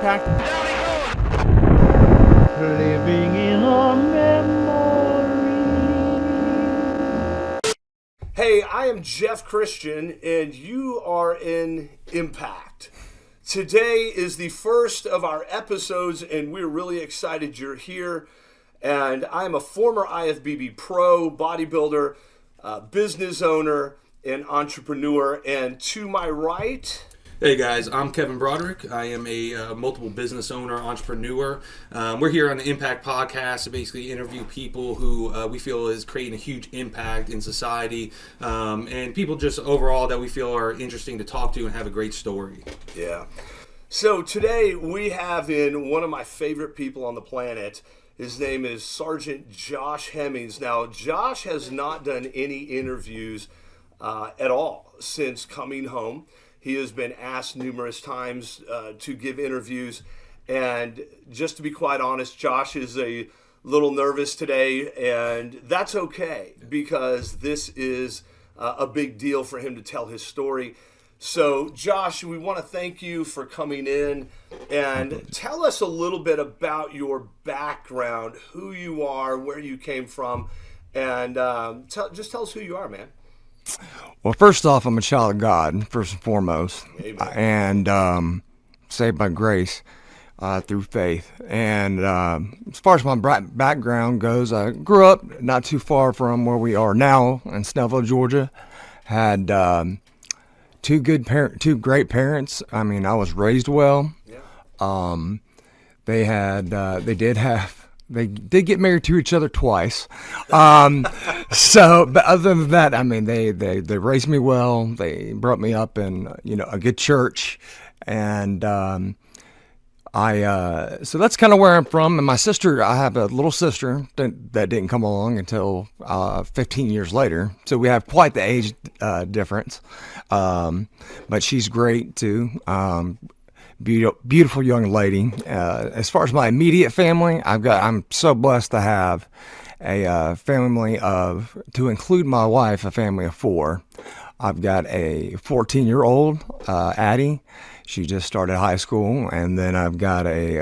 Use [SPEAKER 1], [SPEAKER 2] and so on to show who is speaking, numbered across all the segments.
[SPEAKER 1] Impact. Living in a memory.
[SPEAKER 2] Hey, I am Jeff Christian, and you are in Impact. Today is the first of our episodes, and we're really excited you're here. And I'm a former IFBB pro, bodybuilder, business owner, and entrepreneur. And to my right...
[SPEAKER 3] Hey guys, I'm Kevin Broderick. I am a multiple business owner, entrepreneur. We're here on the Impact Podcast to basically interview people who we feel is creating a huge impact in society, and people just overall that we feel are interesting to talk to and have a great story.
[SPEAKER 2] Yeah. So today we have in one of my favorite people on the planet. His name is Sergeant Josh Hemmings. Now, Josh has not done any interviews at all since coming home. He has been asked numerous times to give interviews, and just to be quite honest, Josh is a little nervous today, and that's okay because this is a big deal for him to tell his story. So, Josh, we want to thank you for coming in and tell us a little bit about your background, who you are, where you came from, and just tell us who you are, man.
[SPEAKER 4] Well, first off, I'm a child of God, first and foremost,
[SPEAKER 2] Amen.
[SPEAKER 4] and saved by grace through faith. And as far as my background goes, I grew up not too far from where we are now in Snellville, Georgia. Had two great parents. I mean, I was raised well.
[SPEAKER 2] Yeah.
[SPEAKER 4] They did get married to each other twice. So, but other than that, I mean, they raised me well. They brought me up in, a good church. And so that's kind of where I'm from. And my sister, I have a little sister that didn't come along until 15 years later. So we have quite the age difference. But she's great too. Beautiful young lady. As far as my immediate family, I'm so blessed to have a family to include my wife, a family of 4. I've got a 14-year-old, Addie. She just started high school, and then I've got my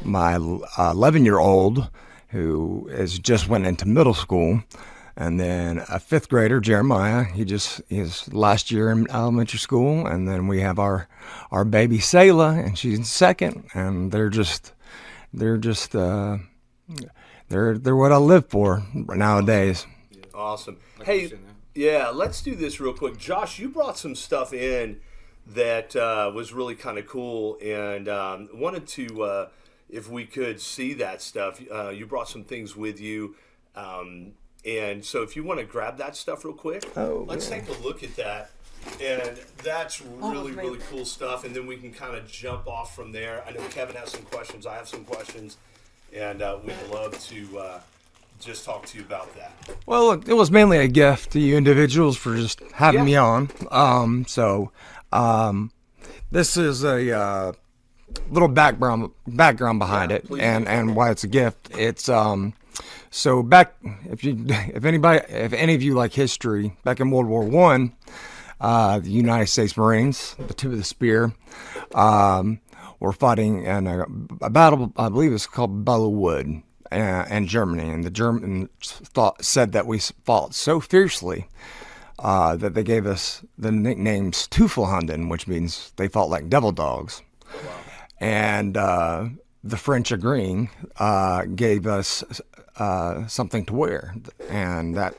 [SPEAKER 4] 11-year-old who just went into middle school. And then a 5th grader, Jeremiah, he's last year in elementary school. And then we have our baby Selah, and she's in 2nd. And they're what I live for nowadays.
[SPEAKER 2] Awesome. Hey, yeah, let's do this real quick. Josh, you brought some stuff in that was really kind of cool, and wanted to, if we could see that stuff. You brought some things with you. And so if you want to grab that stuff real quick, let's take a look at that. And that's really, really cool stuff. And then we can kind of jump off from there. I know Kevin has some questions. I have some questions. And we'd love to just talk to you about that.
[SPEAKER 4] Well, look, it was mainly a gift to you individuals for just having me on. This is a little background behind it, and why it's a gift. It's so back, if any of you like history, back in World War I, the United States Marines, the tip of the spear, were fighting in a battle, I believe it's called Battle of Wood, in Germany. And the Germans said that we fought so fiercely that they gave us the nicknames Teufelhunden, which means they fought like devil dogs. Wow. And the French agreeing gave us something to wear, and that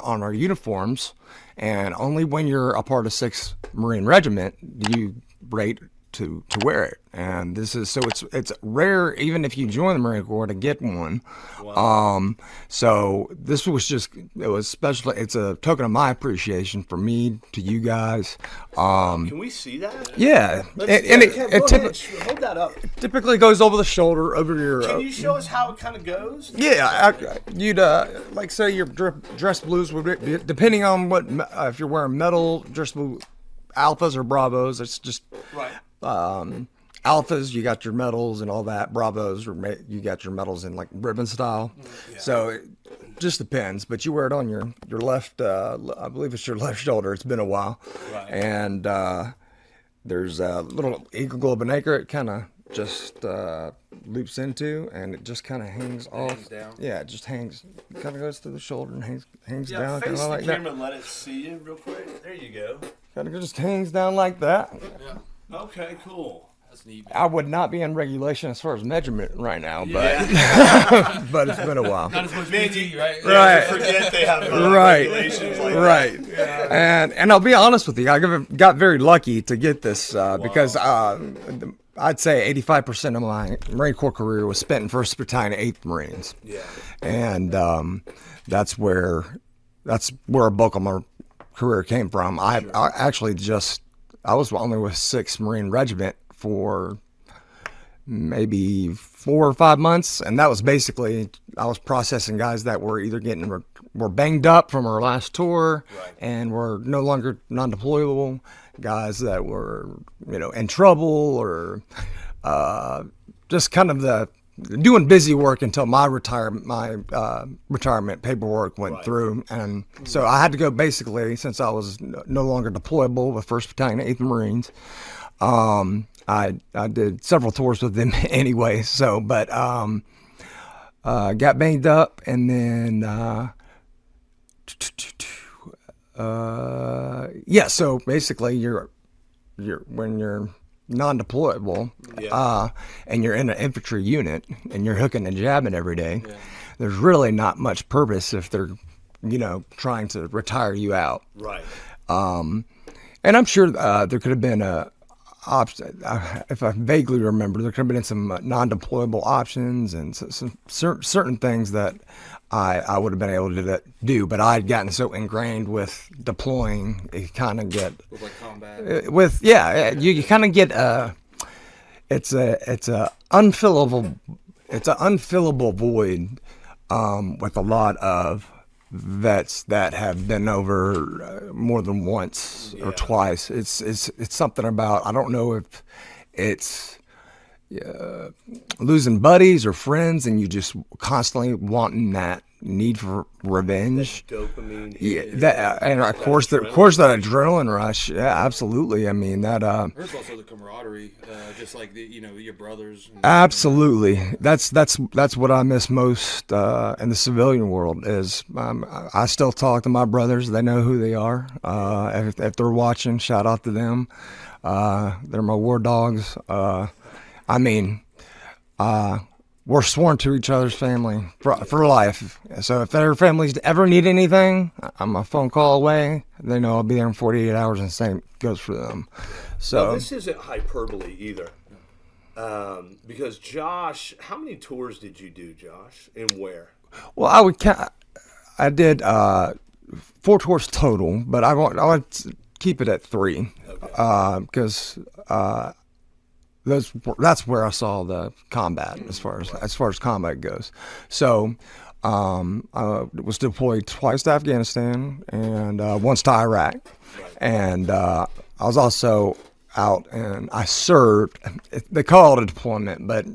[SPEAKER 4] on our uniforms. And only when you're a part of 6th Marine Regiment do you rate to wear it. And this is it's rare, even if you join the Marine Corps, to get one. Wow. So this was it was special. It's a token of my appreciation for me to you guys.
[SPEAKER 2] Can we see that?
[SPEAKER 4] Yeah.
[SPEAKER 2] Hold that up.
[SPEAKER 4] It typically goes over the shoulder, over your.
[SPEAKER 2] Can you show us how it kind of goes?
[SPEAKER 4] Yeah, you'd like say your dress blues would be, depending on what if you're wearing metal dress blue, alphas or bravos. It's just
[SPEAKER 2] right.
[SPEAKER 4] Alphas, you got your medals and all that. Bravos, you got your medals in like ribbon style. Yeah. So it just depends. But you wear it on your left, I believe it's your left shoulder. It's been a while. Right. And there's a little eagle globe and anchor. It kind of just loops into, and it just kind of hangs off.
[SPEAKER 3] Hangs down.
[SPEAKER 4] Yeah, it just hangs, kind of goes through the shoulder and hangs
[SPEAKER 2] Yeah,
[SPEAKER 4] down, kind
[SPEAKER 2] face
[SPEAKER 4] of
[SPEAKER 2] the
[SPEAKER 4] like
[SPEAKER 2] camera
[SPEAKER 4] that.
[SPEAKER 2] and let it see you real quick. There you go.
[SPEAKER 4] Kind of just hangs down like that.
[SPEAKER 3] Yeah,
[SPEAKER 2] Okay, cool.
[SPEAKER 3] that's neat. Man.
[SPEAKER 4] I would not be in regulation as far as measurement right now, but
[SPEAKER 2] Yeah.
[SPEAKER 4] but it's been a while.
[SPEAKER 3] Not as much
[SPEAKER 2] Man,
[SPEAKER 3] PT, right?
[SPEAKER 4] Right.
[SPEAKER 2] Forget they have
[SPEAKER 4] Right,
[SPEAKER 2] regulations like
[SPEAKER 4] right, and I'll be honest with you, I got very lucky to get this because I'd say 85% of my Marine Corps career was spent in 1st Battalion, 8th Marines,
[SPEAKER 2] Yeah.
[SPEAKER 4] and that's where a bulk of my career came from. I actually I was only with 6th Marine Regiment for maybe 4 or 5 months, and that was basically I was processing guys that were either were banged up from our last tour and were no longer non-deployable, guys that were in trouble or just kind of doing busy work until my retirement paperwork went through, and so I had to go basically since I was no longer deployable with 1st Battalion, 8th Marines. I did several tours with them anyway, so but got banged up, and then so basically you're when you're non-deployable and you're in an infantry unit and you're hooking and jabbing every day, there's really not much purpose if they're trying to retire you out.
[SPEAKER 2] Right.
[SPEAKER 4] And I'm sure there could have been if I vaguely remember, there could have been some non-deployable options and some certain things that I would have been able to do, but I had gotten so ingrained with deploying, you kind of get
[SPEAKER 3] With like combat.
[SPEAKER 4] you kind of get it's a unfillable void with a lot of vets that have been over more than once or twice. It's something about, I don't know if it's losing buddies or friends and you just constantly wanting that need for revenge.
[SPEAKER 2] Dopamine.
[SPEAKER 4] And of course that adrenaline rush. Yeah, absolutely. I mean that.
[SPEAKER 3] There's also the camaraderie, just like your brothers.
[SPEAKER 4] Absolutely. That's what I miss most in the civilian world is I still talk to my brothers. They know who they are. If they're watching, shout out to them. They're my war dogs. We're sworn to each other's family for life. So if their families ever need anything, I'm a phone call away. They know I'll be there in 48 hours, and the same goes for them. So
[SPEAKER 2] Now, this isn't hyperbole either. Because Josh, how many tours did you do, Josh, and where?
[SPEAKER 4] well, I did 4 tours total, but I want to keep it at 3 because that's where I saw the combat as far as combat goes. So I was deployed twice to Afghanistan and once to Iraq, and I was also out and I served. They call it a deployment, but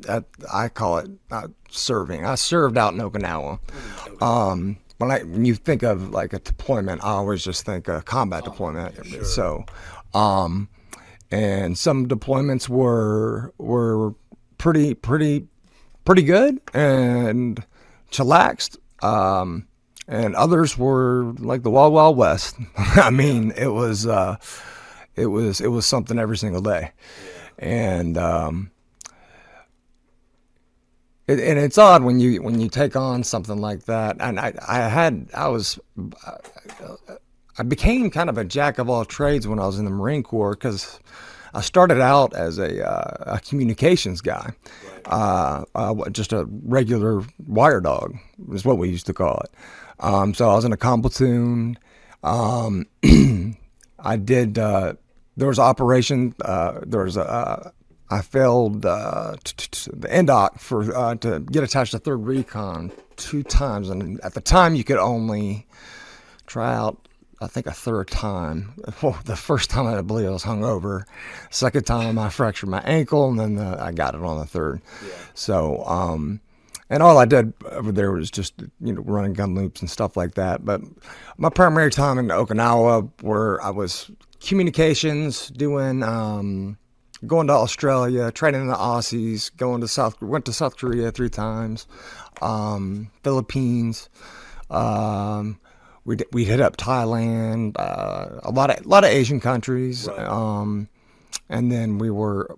[SPEAKER 4] I call it serving. I served out in Okinawa. When you think of like a deployment, I always just think a combat deployment.
[SPEAKER 2] Sure.
[SPEAKER 4] So. And some deployments were pretty good and chillaxed, and others were like the Wild Wild West. I mean, it was something every single day, and it's odd when you take on something like that. And I became kind of a jack of all trades when I was in the Marine Corps because I started out as a communications guy, just a regular wire dog is what we used to call it. So I was in a comm platoon. I did. There was an operation. I failed the NDOC to get attached to 3rd Recon 2 times, and at the time you could only try out, I think, a 3rd time. Well, the first time I believe I was hungover. Second time I fractured my ankle, and then I got it on the 3rd. Yeah. So, And all I did over there was just, running gun loops and stuff like that. But my primary time in Okinawa, where I was communications, doing, going to Australia, training the Aussies, went to South Korea 3 times, Philippines. We hit up Thailand, a lot of Asian countries,
[SPEAKER 2] Right.
[SPEAKER 4] and then we were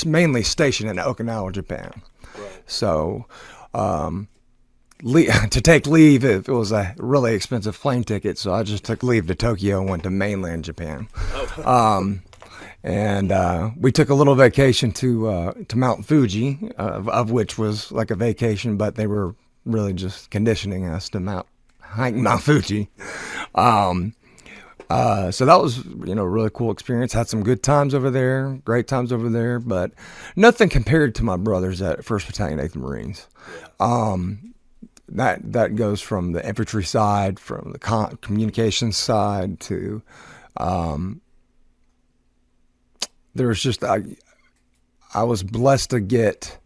[SPEAKER 4] mainly stationed in Okinawa, Japan.
[SPEAKER 2] Right.
[SPEAKER 4] So, to take leave, it was a really expensive plane ticket, so I just took leave to Tokyo and went to mainland Japan. And we took a little vacation to Mount Fuji, of which was like a vacation, but they were really just conditioning us to hike Mount Fuji. So that was, a really cool experience. Had some good times over there, great times over there, but nothing compared to my brothers at 1st Battalion, 8th Marines. That goes from the infantry side, from the communications side to, there's just, I was blessed to get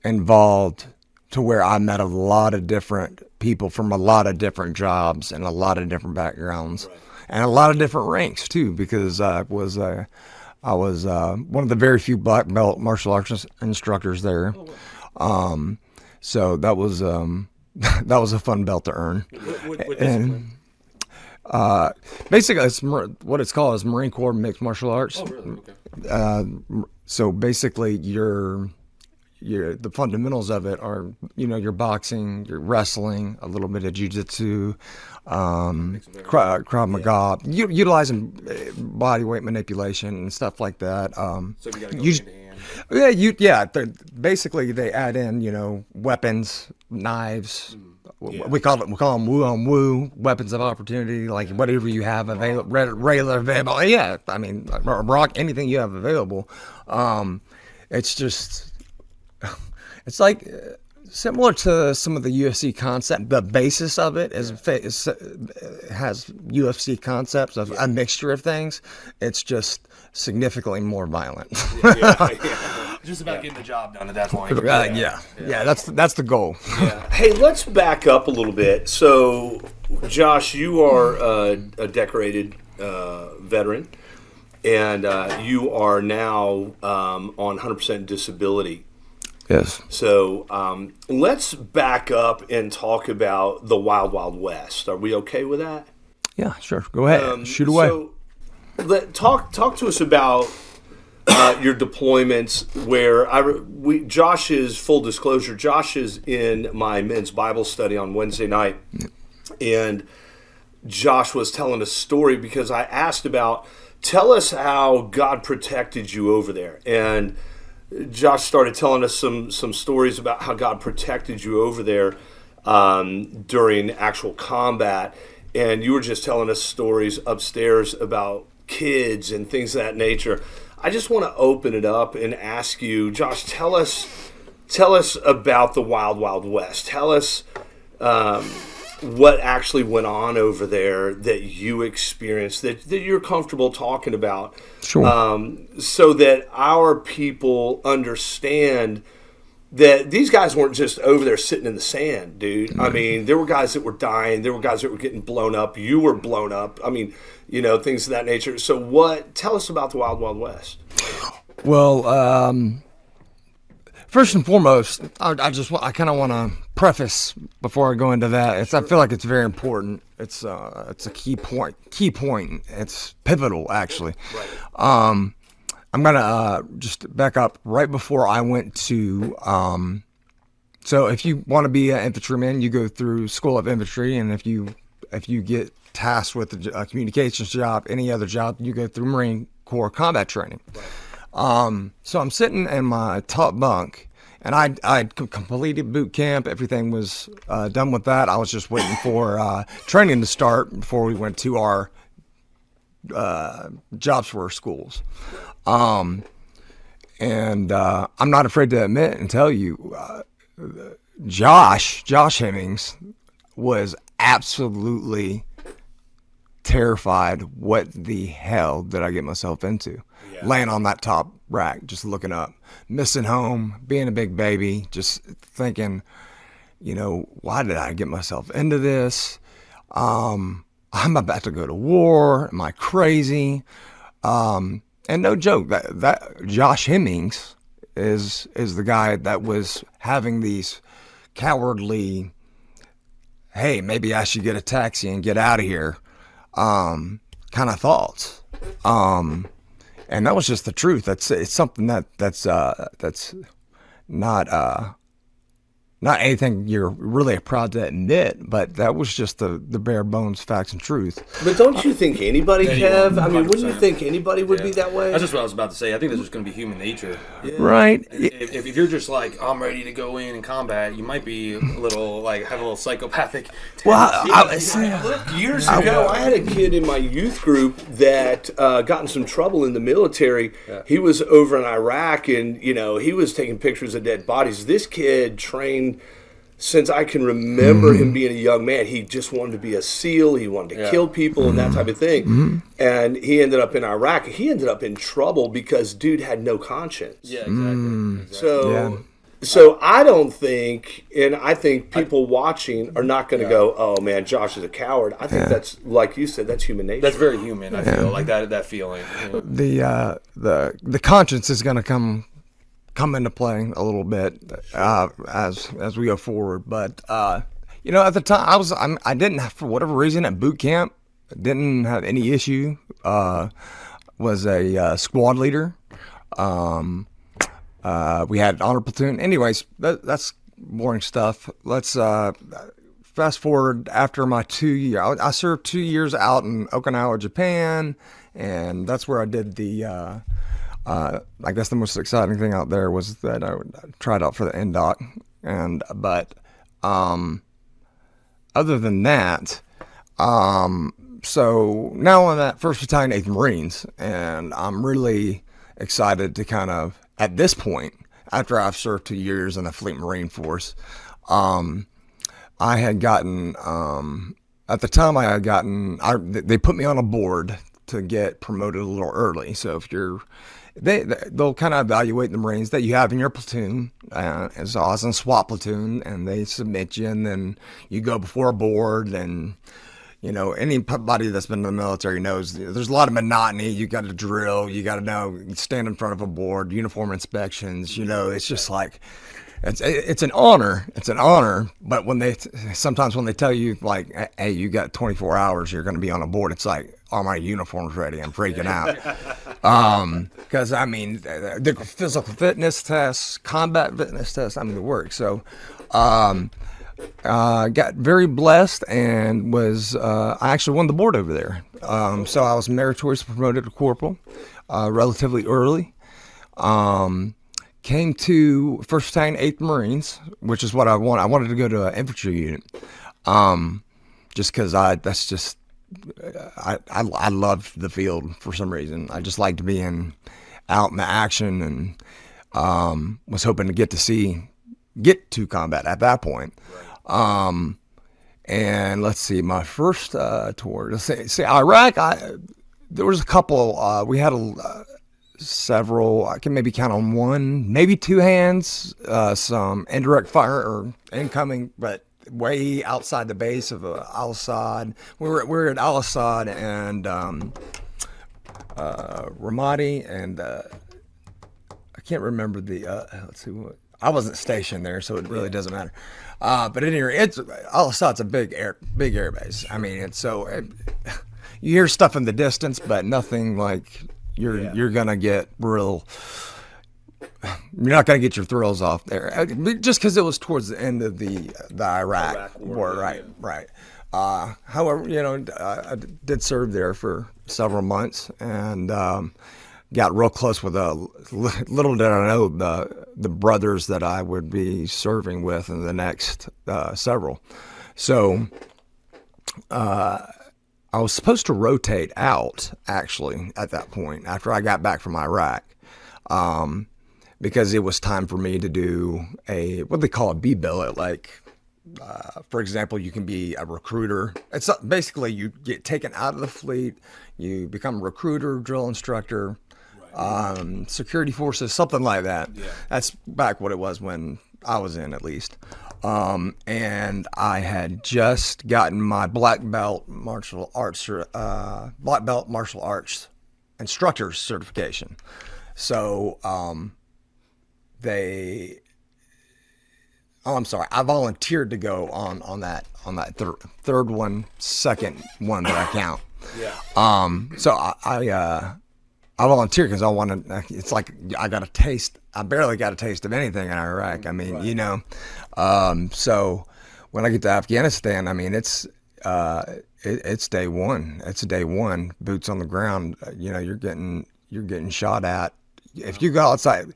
[SPEAKER 4] involved to where I met a lot of different people from a lot of different jobs and a lot of different backgrounds.
[SPEAKER 2] Right.
[SPEAKER 4] And a lot of different ranks too, because I was one of the very few black belt martial arts instructors there. So that was that was a fun belt to earn.
[SPEAKER 3] What
[SPEAKER 4] And basically, what it's called is Marine Corps Mixed Martial Arts.
[SPEAKER 3] Oh, really? Okay.
[SPEAKER 4] So basically, the fundamentals of it are, your boxing, your wrestling, a little bit of jiu-jitsu, Krav Maga, utilizing body weight manipulation and stuff like that.
[SPEAKER 3] So you got to go hand in hand.
[SPEAKER 4] Basically they add in, weapons, knives.
[SPEAKER 2] Yeah.
[SPEAKER 4] We call them woo on woo, weapons of opportunity, like whatever you have available, regular available. Yeah, I mean, rock anything you have available. It's just, it's like similar to some of the UFC concept. The basis of it has UFC concepts of a mixture of things. It's just significantly more violent.
[SPEAKER 3] Just about getting the job done at that point.
[SPEAKER 4] Yeah. That's the goal.
[SPEAKER 2] Yeah. Hey, let's back up a little bit. So, Josh, you are a decorated veteran, and you are now on 100% disability.
[SPEAKER 4] Yes.
[SPEAKER 2] So let's back up and talk about the Wild Wild West. Are we okay with that?
[SPEAKER 4] Yeah, sure. Go ahead. Shoot away.
[SPEAKER 2] So, talk to us about your deployments. Where Josh is, full disclosure, Josh is in my men's Bible study on Wednesday night, and Josh was telling a story because I asked about, tell us how God protected you over there, and Josh started telling us some stories about how God protected you over there during actual combat. And you were just telling us stories upstairs about kids and things of that nature. I just want to open it up and ask you, Josh, tell us about the Wild Wild West. Tell us what actually went on over there that you experienced, that you're comfortable talking about.
[SPEAKER 4] Sure.
[SPEAKER 2] So that our people understand that these guys weren't just over there sitting in the sand, dude. Mm-hmm. I mean, there were guys that were dying. There were guys that were getting blown up. You were blown up. I mean, things of that nature. So tell us about the Wild Wild West.
[SPEAKER 4] Well, first and foremost, I kind of want to preface before I go into that. I feel like it's very important. It's a key point. It's pivotal, actually.
[SPEAKER 2] Right.
[SPEAKER 4] I'm gonna just back up right before I went to. So if you want to be an infantryman, you go through School of Infantry, and if you get tasked with a communications job, any other job, you go through Marine Corps combat training. Right. So I'm sitting in my top bunk, and I completed boot camp. Everything was done with that. I was just waiting for training to start before we went to our jobs for our schools. And I'm not afraid to admit and tell you, Josh Hemmings was absolutely terrified. What the hell did I get myself into? Yeah. Laying on that top rack, just looking up, missing home, being a big baby, just thinking, why did I get myself into this? I'm about to go to war. Am I crazy? And no joke, that Josh Hemmings is the guy that was having these cowardly, hey, maybe I should get a taxi and get out of here, kind of thoughts. And that was just the truth. It's something that's not anything you're really proud to admit, but that was just the bare bones facts and truth.
[SPEAKER 2] But don't you think anybody, Kev? I mean, wouldn't you think anybody would be that way?
[SPEAKER 3] That's just what I was about to say. I think that's just going to be human nature.
[SPEAKER 2] Yeah.
[SPEAKER 4] Right.
[SPEAKER 3] If you're just like, I'm ready to go in and combat, you might be a little, like, have a little psychopathic tendency.
[SPEAKER 2] Look, years ago, I had a kid in my youth group that got in some trouble in the military. Yeah. He was over in Iraq, and, he was taking pictures of dead bodies. This kid trained since I can remember him being a young man. He just wanted to be a SEAL. He wanted to kill people and that type of thing. And he ended up in Iraq. He ended up in trouble because dude had no conscience.
[SPEAKER 3] Yeah, exactly.
[SPEAKER 2] So I don't think, and I think people watching are not going to go, oh man, Josh is a coward. I think that's, like you said, that's human nature.
[SPEAKER 3] That's very human, I feel, like that feeling.
[SPEAKER 4] The conscience is going to come into play a little bit as we go forward. But at the time I didn't have, for whatever reason, at boot camp, didn't have any issue. Was a squad leader. We had honor platoon. Anyways, that's boring stuff. Let's fast forward after my 2 years. I served 2 years out in Okinawa, Japan, and that's where I did the. I guess the most exciting thing out there was that I tried out for the NDOC, but other than that, so now I'm at 1st Battalion, 8th Marines, and I'm really excited to kind of, at this point, after I've served 2 years in the Fleet Marine Force, I had gotten, at the time they put me on a board to get promoted a little early. So if they'll kind of evaluate the Marines that you have in your platoon, as I was in SWAT platoon, and they submit you, and then you go before a board, and anybody that's been in the military knows there's a lot of monotony. You got to drill, you got to know, stand in front of a board, uniform inspections. It's just like it's an honor. It's an honor. But sometimes when they tell you, like, hey, you got 24 hours, you're going to be on a board, it's like, oh, my uniform's ready. I'm freaking out. Because the physical fitness tests, combat fitness tests, the work. So, got very blessed and was, I actually won the board over there. So I was meritoriously promoted to corporal, relatively early. Came to 1st Battalion, 8th Marines, which is what I wanted. I wanted to go to an infantry unit. Just because I loved the field for some reason. I just liked being out in the action, and was hoping to get to combat at that point. And let's see, my first tour. Let's say Iraq. There was a couple. We had several. I can maybe count on one, maybe two hands. Some indirect fire or incoming, but way outside the base of Al-Assad. We were at Al-Assad and Ramadi, and I can't remember the. Let's see what. I wasn't stationed there, so it really doesn't matter. But anyway, Al-Assad's a big air base. You hear stuff in the distance, but nothing like you're gonna get real. You're not gonna get your thrills off there, just because it was towards the end of the Iraq war, right. However, I did serve there for several months and got real close with little did I know the brothers that I would be serving with in the next several. So I was supposed to rotate out, actually, at that point, after I got back from Iraq, because it was time for me to do what they call a B-billet. Like, for example, you can be a recruiter. It's basically you get taken out of the fleet, you become a recruiter, drill instructor, security forces, something like that.
[SPEAKER 2] Yeah.
[SPEAKER 4] That's back what it was when I was in, at least. And I had just gotten my black belt martial arts instructor's certification. So I volunteered to go on that third one, second one that I count.
[SPEAKER 2] Yeah.
[SPEAKER 4] So I volunteered because I wanted. It's like I got a taste. I barely got a taste of anything in Iraq. I mean,
[SPEAKER 2] Right.
[SPEAKER 4] you know. So when I get to Afghanistan, I mean, it's day one. It's day one. Boots on the ground. You know, you're getting shot at. If you go outside,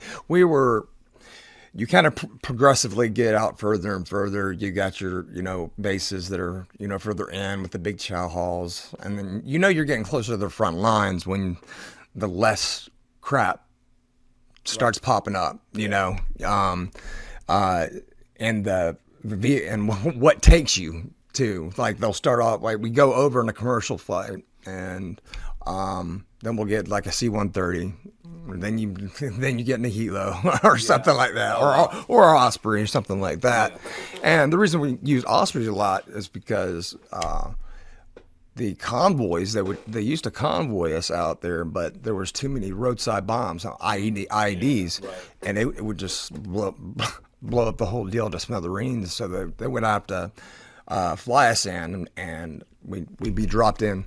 [SPEAKER 4] you kind of progressively get out further and further. You got your, bases that are, further in with the big chow halls. And then, you're getting closer to the front lines when the less crap starts popping up, and what takes you to, like, they'll start off, like, we go over in a commercial flight and, then we'll get like a C-130. Then you get in a Hilo or something like that, or an Osprey or something like that. And the reason we use Ospreys a lot is because the convoys they used to convoy us out there, but there was too many roadside bombs, IEDs, and it would just blow up the whole deal to smithereens. So they would have to fly us in, and we'd be dropped in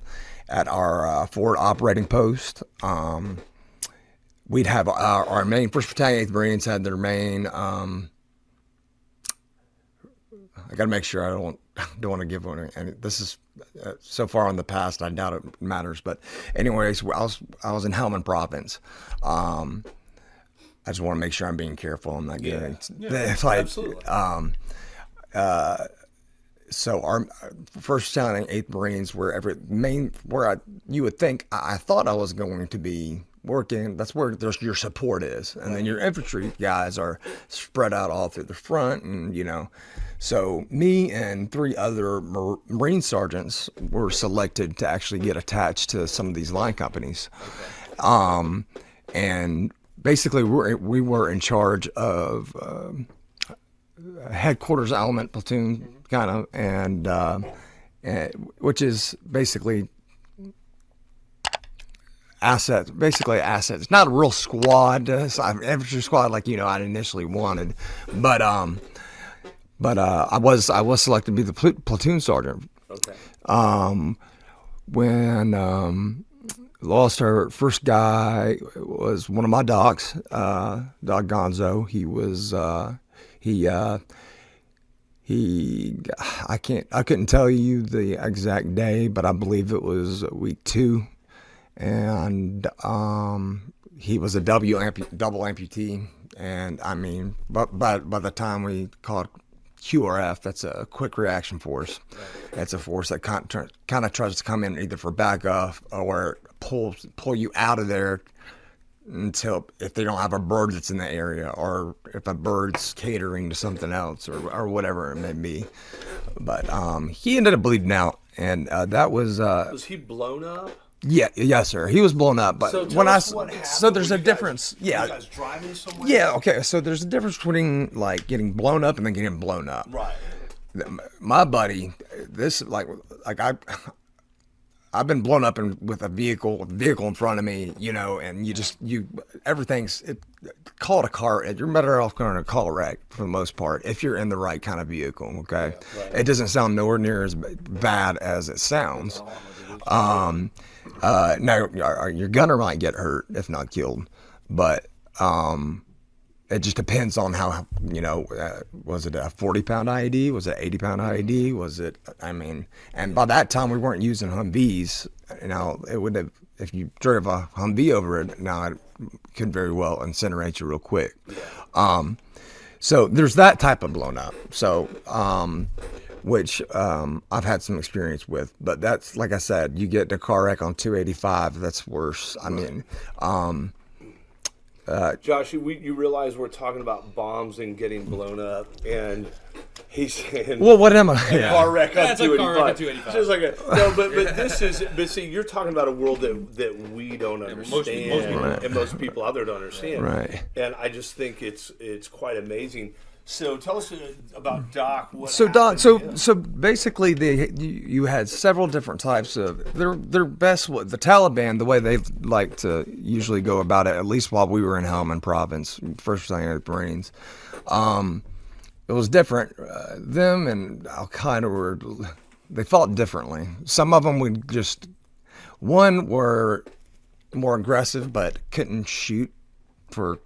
[SPEAKER 4] at our forward operating post. We'd have our main 1st Battalion, 8th Marines had their main. I got to make sure I don't want to give one. And this is so far in the past, I doubt it matters. But anyways, I was in Helmand Province. I just want to make sure I'm being careful. I'm not getting. It's like,
[SPEAKER 2] absolutely.
[SPEAKER 4] So our 1st Battalion, 8th Marines were you would think I thought I was going to be working. That's where your support is, and then your infantry guys are spread out all through the front, and so me and 3 other Marine sergeants were selected to actually get attached to some of these line companies. And basically we were in charge of headquarters element platoon kind of, and which is basically assets. It's not a real squad. It's not an infantry squad like I'd initially wanted, but I was selected to be the platoon sergeant.
[SPEAKER 2] Okay.
[SPEAKER 4] When lost our first guy was one of my dogs, Dog Gonzo. I couldn't tell you the exact day, but I believe it was week 2. And he was a double amputee, and I mean, but by the time we called QRF, that's a quick reaction force. That's a force that kind of tries to come in either for backup or pull you out of there until if they don't have a bird that's in the area, or if a bird's catering to something else, or whatever it may be. But he ended up bleeding out, and that was.
[SPEAKER 2] Was he blown up?
[SPEAKER 4] Yeah, yes, sir. He was blown up, but
[SPEAKER 2] So tell us what happened.
[SPEAKER 4] so there's
[SPEAKER 2] Were
[SPEAKER 4] a
[SPEAKER 2] you
[SPEAKER 4] difference.
[SPEAKER 2] Were you guys driving somewhere?
[SPEAKER 4] Yeah. Okay. So there's a difference between like getting blown up and then getting blown up.
[SPEAKER 2] Right.
[SPEAKER 4] My buddy, I've been blown up with a vehicle in front of me, and everything's call it a car. You're better off going to call a wreck for the most part if you're in the right kind of vehicle. Okay.
[SPEAKER 2] Yeah, right.
[SPEAKER 4] It doesn't sound nowhere near as bad as it sounds. Now your gunner might get hurt if not killed, but it just depends on how was it a 40-pound IED? Was it 80-pound IED? Was it? I mean, and by that time we weren't using Humvees. It would have, if you drove a Humvee over it. Now it could very well incinerate you real quick. So there's that type of blown up. So which I've had some experience with, but that's, like I said, you get in a car wreck on 285, that's worse. I mean,
[SPEAKER 2] Josh, you realize we're talking about bombs and getting blown up, and he's saying,
[SPEAKER 4] Well, what am I?
[SPEAKER 2] car wreck on
[SPEAKER 3] it's like car wreck on
[SPEAKER 2] 285.
[SPEAKER 3] 285.
[SPEAKER 2] Just like no, but this is, but see, you're talking about a world that we don't understand,
[SPEAKER 3] most people don't.
[SPEAKER 2] and most people out there don't understand.
[SPEAKER 4] Right.
[SPEAKER 2] And I just think it's quite amazing. So tell us about Doc.
[SPEAKER 4] So basically, you had several different types of their best. The Taliban, the way they like to usually go about it, at least while we were in Helmand Province, First Battalion Marines, it was different. Them and Al Qaeda they fought differently. Some of them were more aggressive, but couldn't shoot for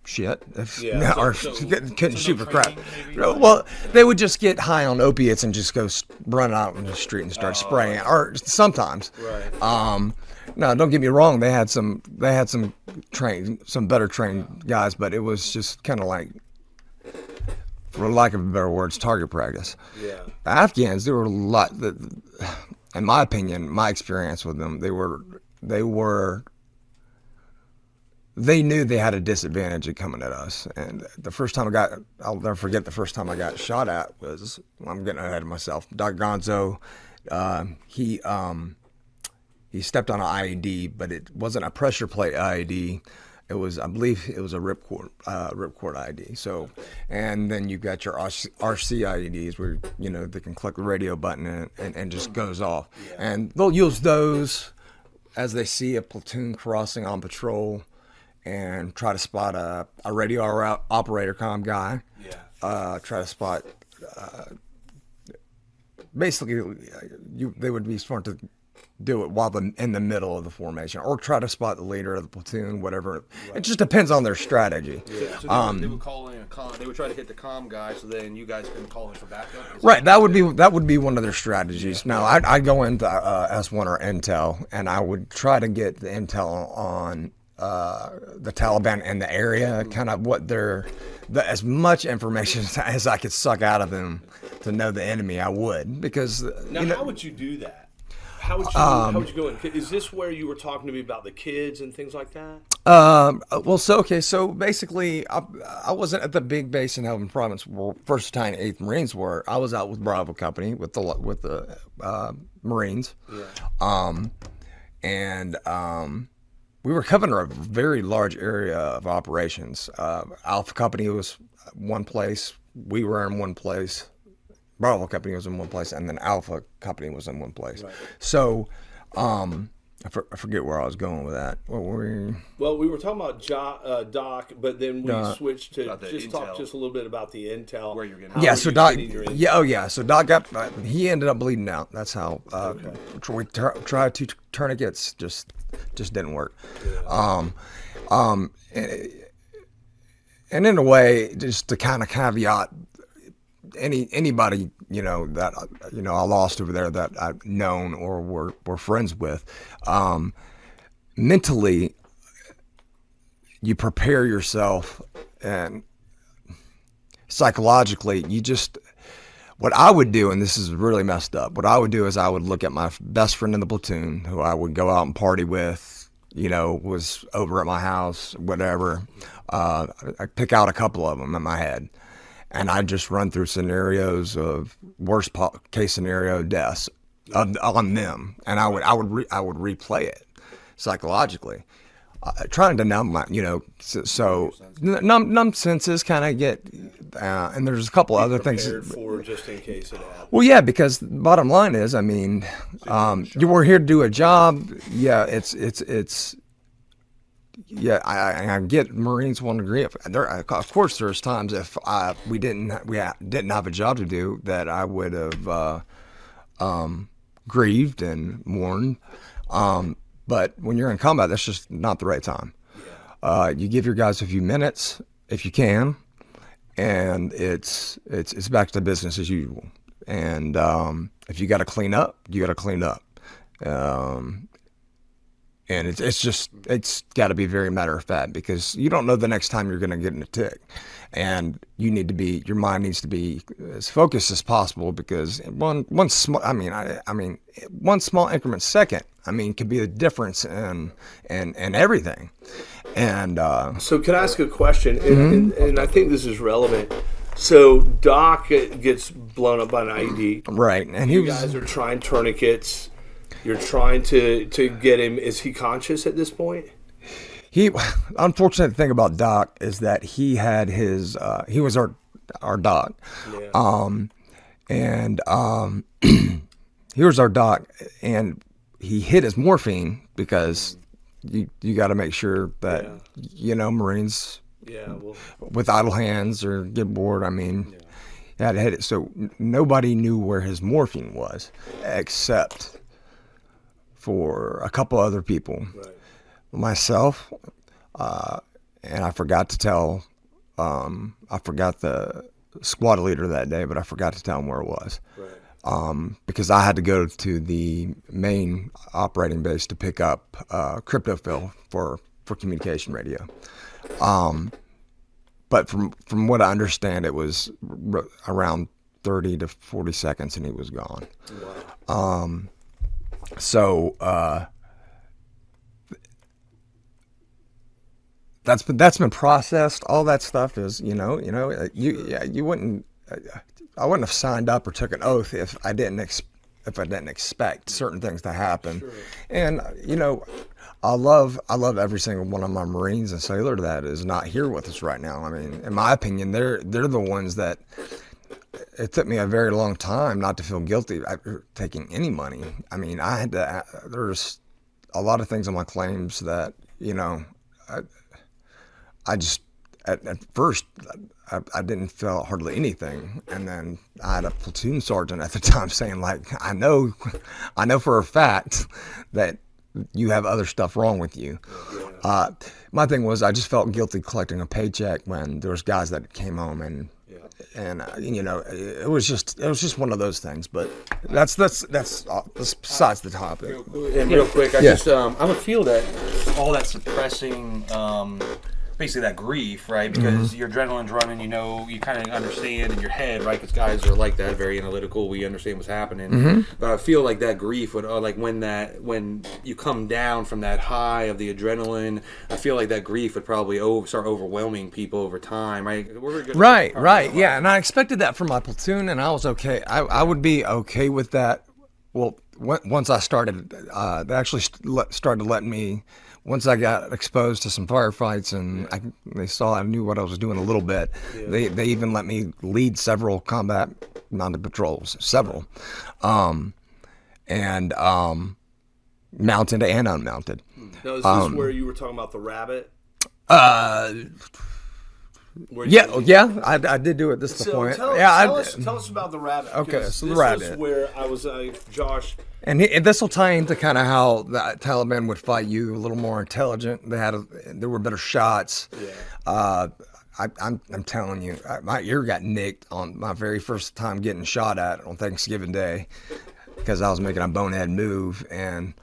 [SPEAKER 4] shit. Couldn't shoot for crap. Well, they would just get high on opiates and just go run out in the street and start spraying. Or sometimes.
[SPEAKER 2] Right.
[SPEAKER 4] No, don't get me wrong. They had some better trained guys, but it was just kind of like, for lack of better words, target practice.
[SPEAKER 2] Yeah.
[SPEAKER 4] The Afghans, there were a lot. In my opinion, my experience with them, they knew they had a disadvantage of coming at us. And the first time I'll never forget the first time I got shot at was, I'm getting ahead of myself. Doc Gonzo, he stepped on an IED, but it wasn't a pressure plate IED. It was, I believe it was a ripcord IED. So, and then you've got your RC IEDs where, they can click the radio button and just goes off. Yeah. And they'll use those as they see a platoon crossing on patrol, and try to spot a radio operator comm guy. Yeah. Try to spot. Basically, they would be smart to do it while in the middle of the formation, or try to spot the leader of the platoon, whatever. Right. It just depends on their strategy.
[SPEAKER 3] Yeah. So they would call in a comm. They would try to hit the comm guy, so then you guys can call in for backup.
[SPEAKER 4] Right. That would be one of their strategies. Yeah. Now, I'd go into S1 or intel, and I would try to get the intel on the Taliban and the area, kind of what as much information as I could suck out of them to know the enemy. I would, because
[SPEAKER 2] now, how would you do that? How would you go in? Is this where you were talking to me about the kids and things like that?
[SPEAKER 4] So basically, I wasn't at the big base in Helmand Province where 1st Battalion 8th Marines were. I was out with Bravo Company with the Marines. Yeah. We were covering a very large area of operations. Alpha Company was one place. We were in one place. Bravo Company was in one place, and then Alpha Company was in one place. Right. So, I forget where I was going with that.
[SPEAKER 2] Well, we were talking about Doc, but then we switched to just talk just a little bit about the intel.
[SPEAKER 3] Where you're getting.
[SPEAKER 4] Yeah. So Doc. Yeah. So Doc he ended up bleeding out. That's how. We tried to tourniquets, just didn't work. Yeah. And in a way, just to kind of caveat, anybody that I lost over there that I've known or were friends with, mentally, you prepare yourself, and psychologically, what I would do, and this is really messed up, what I would do is I would look at my best friend in the platoon, who I would go out and party with, was over at my house, whatever. I'd pick out a couple of them in my head, and I'd just run through scenarios of worst case scenario deaths on them, and I would replay it psychologically, trying to numb my, so numb senses kind of get, and there's a couple other things
[SPEAKER 2] for just in case it happens.
[SPEAKER 4] Well, yeah, because the bottom line is, you were here to do a job. Yeah, it's. Yeah, I get Marines won't agree. Of course, there's times if we didn't have a job to do that I would have grieved and mourned. But when you're in combat, that's just not the right time. Yeah. You give your guys a few minutes if you can, and it's back to business as usual. And if you got to clean up, you got to clean up. And it's got to be very matter of fact, because you don't know the next time you're going to get in a tick, and your mind needs to be as focused as possible, because one small one small increment second, could be the difference in everything. And
[SPEAKER 2] so can I ask a question? And I think this is relevant. So Doc gets blown up by an IED.
[SPEAKER 4] Right, and
[SPEAKER 2] you guys are trying tourniquets. You're trying to get him. Is he conscious at this point?
[SPEAKER 4] Unfortunate thing about Doc is that he had his he was our doc. Yeah. He was our doc, and he hid his morphine, because you got to make sure that Marines with idle hands or get bored. Had to hit it, so nobody knew where his morphine was except for a couple other people, myself, and I forgot to tell. I forgot the squad leader that day, but I forgot to tell him where it was, because I had to go to the main operating base to pick up cryptophil for communication radio. But from what I understand, it was around 30 to 40 seconds, and he was gone. Wow. So that's been processed. All that stuff is, you wouldn't. I wouldn't have signed up or took an oath if I didn't expect certain things to happen. Sure. And I love every single one of my Marines and sailor that is not here with us right now. In my opinion, they're the ones that. It took me a very long time not to feel guilty taking any money. I had to. There's a lot of things on my claims that I just at first I didn't feel hardly anything, and then I had a platoon sergeant at the time saying, like, I know for a fact that you have other stuff wrong with you. My thing was I just felt guilty collecting a paycheck when there was guys that came home and it was just one of those things. But that's besides the topic.
[SPEAKER 3] And real quick, I would feel that all that suppressing, basically that grief, right? Because your adrenaline's running, you kind of understand in your head, right? Because guys are like that, very analytical. We understand what's happening. But I feel like that grief would, like when you come down from that high of the adrenaline, I feel like that grief would probably start overwhelming people over time, right?
[SPEAKER 4] Right. Yeah, and I expected that from my platoon, and I was okay. I would be okay with that. Well, once I started, they actually started letting me. Once I got exposed to some firefights and they saw I knew what I was doing a little bit, they even let me lead several combat mounted patrols, several, and mounted and unmounted.
[SPEAKER 2] Now, is this where you were talking about the rabbit?
[SPEAKER 4] I did do it this before.
[SPEAKER 2] Tell us about the rabbit.
[SPEAKER 4] Okay, so the
[SPEAKER 2] rabbit.
[SPEAKER 4] rabbit.
[SPEAKER 2] This is where I was, Josh.
[SPEAKER 4] And this will tie into kind of how the Taliban would fight you, a little more intelligent. There were better shots. Yeah. I'm telling you, my ear got nicked on my very first time getting shot at on Thanksgiving Day because I was making a bonehead move. And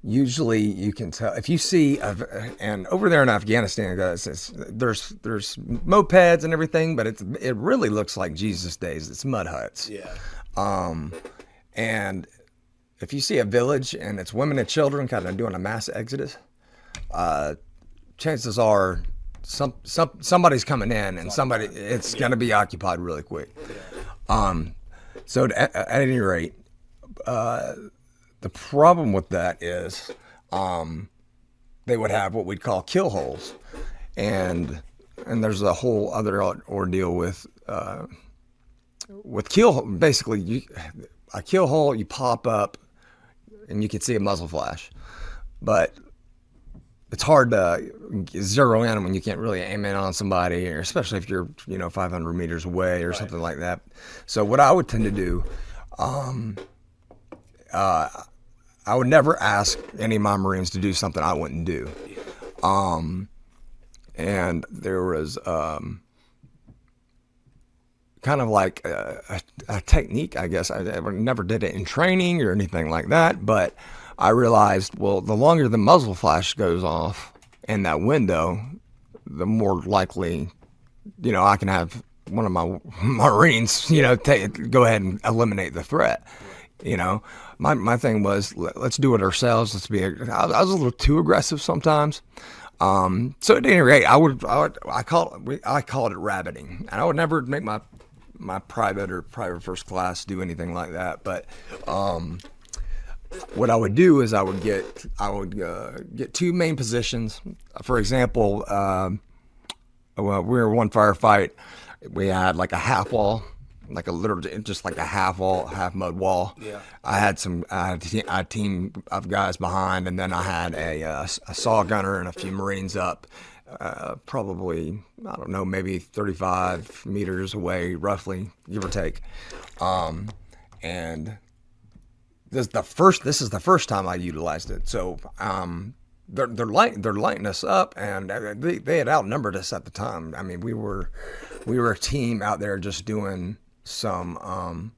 [SPEAKER 4] usually you can tell if you see, and over there in Afghanistan, guys, there's mopeds and everything, but it really looks like Jesus days. It's mud huts. Yeah. And if you see a village and it's women and children kind of doing a mass exodus, chances are somebody's coming in and it's going to be occupied really quick. So at any rate, the problem with that is they would have what we'd call kill holes, and there's a whole other ordeal with kill. Basically, a kill hole, you pop up and you can see a muzzle flash, but it's hard to zero in when you can't really aim in on somebody, or especially if you're 500 meters away or something like that. So what I would tend to do, I would never ask any of my Marines to do something I wouldn't do. And there was kind of like a technique, I guess. I never did it in training or anything like that, but I realized, well, the longer the muzzle flash goes off in that window, the more likely, I can have one of my Marines, go ahead and eliminate the threat. My thing was, let's do it ourselves. I was a little too aggressive sometimes. So at any rate, I call it rabbiting, and I would never make my private or private first class do anything like that. But what I would do is I would get two main positions. For example, we were one firefight. We had like a half wall, like just like a half wall, half mud wall. Yeah. I had a team of guys behind, and then I had a saw gunner and a few Marines up, probably, I don't know, maybe 35 meters away, roughly, give or take. And this is the first time I utilized it. So they're lighting us up, and they had outnumbered us at the time. I mean, we were a team out there just doing some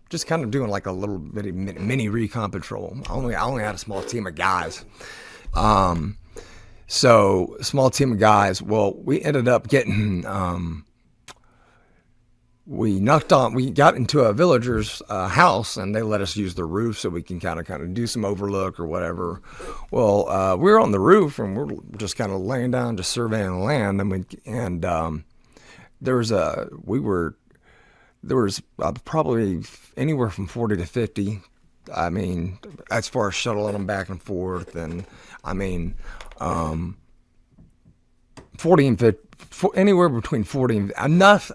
[SPEAKER 4] just kind of doing like a little bit of mini recon patrol. I only had a small team of guys. So small team of guys. Well, we ended up getting we got into a villager's house, and they let us use the roof so we can kind of do some overlook or whatever. Well, we were on the roof, and we're just kind of laying down, just surveying the land, and there was probably anywhere from 40 to 50. I mean, as far as shuttling them back and forth, and I mean, 40 and 50. Anywhere between 40 and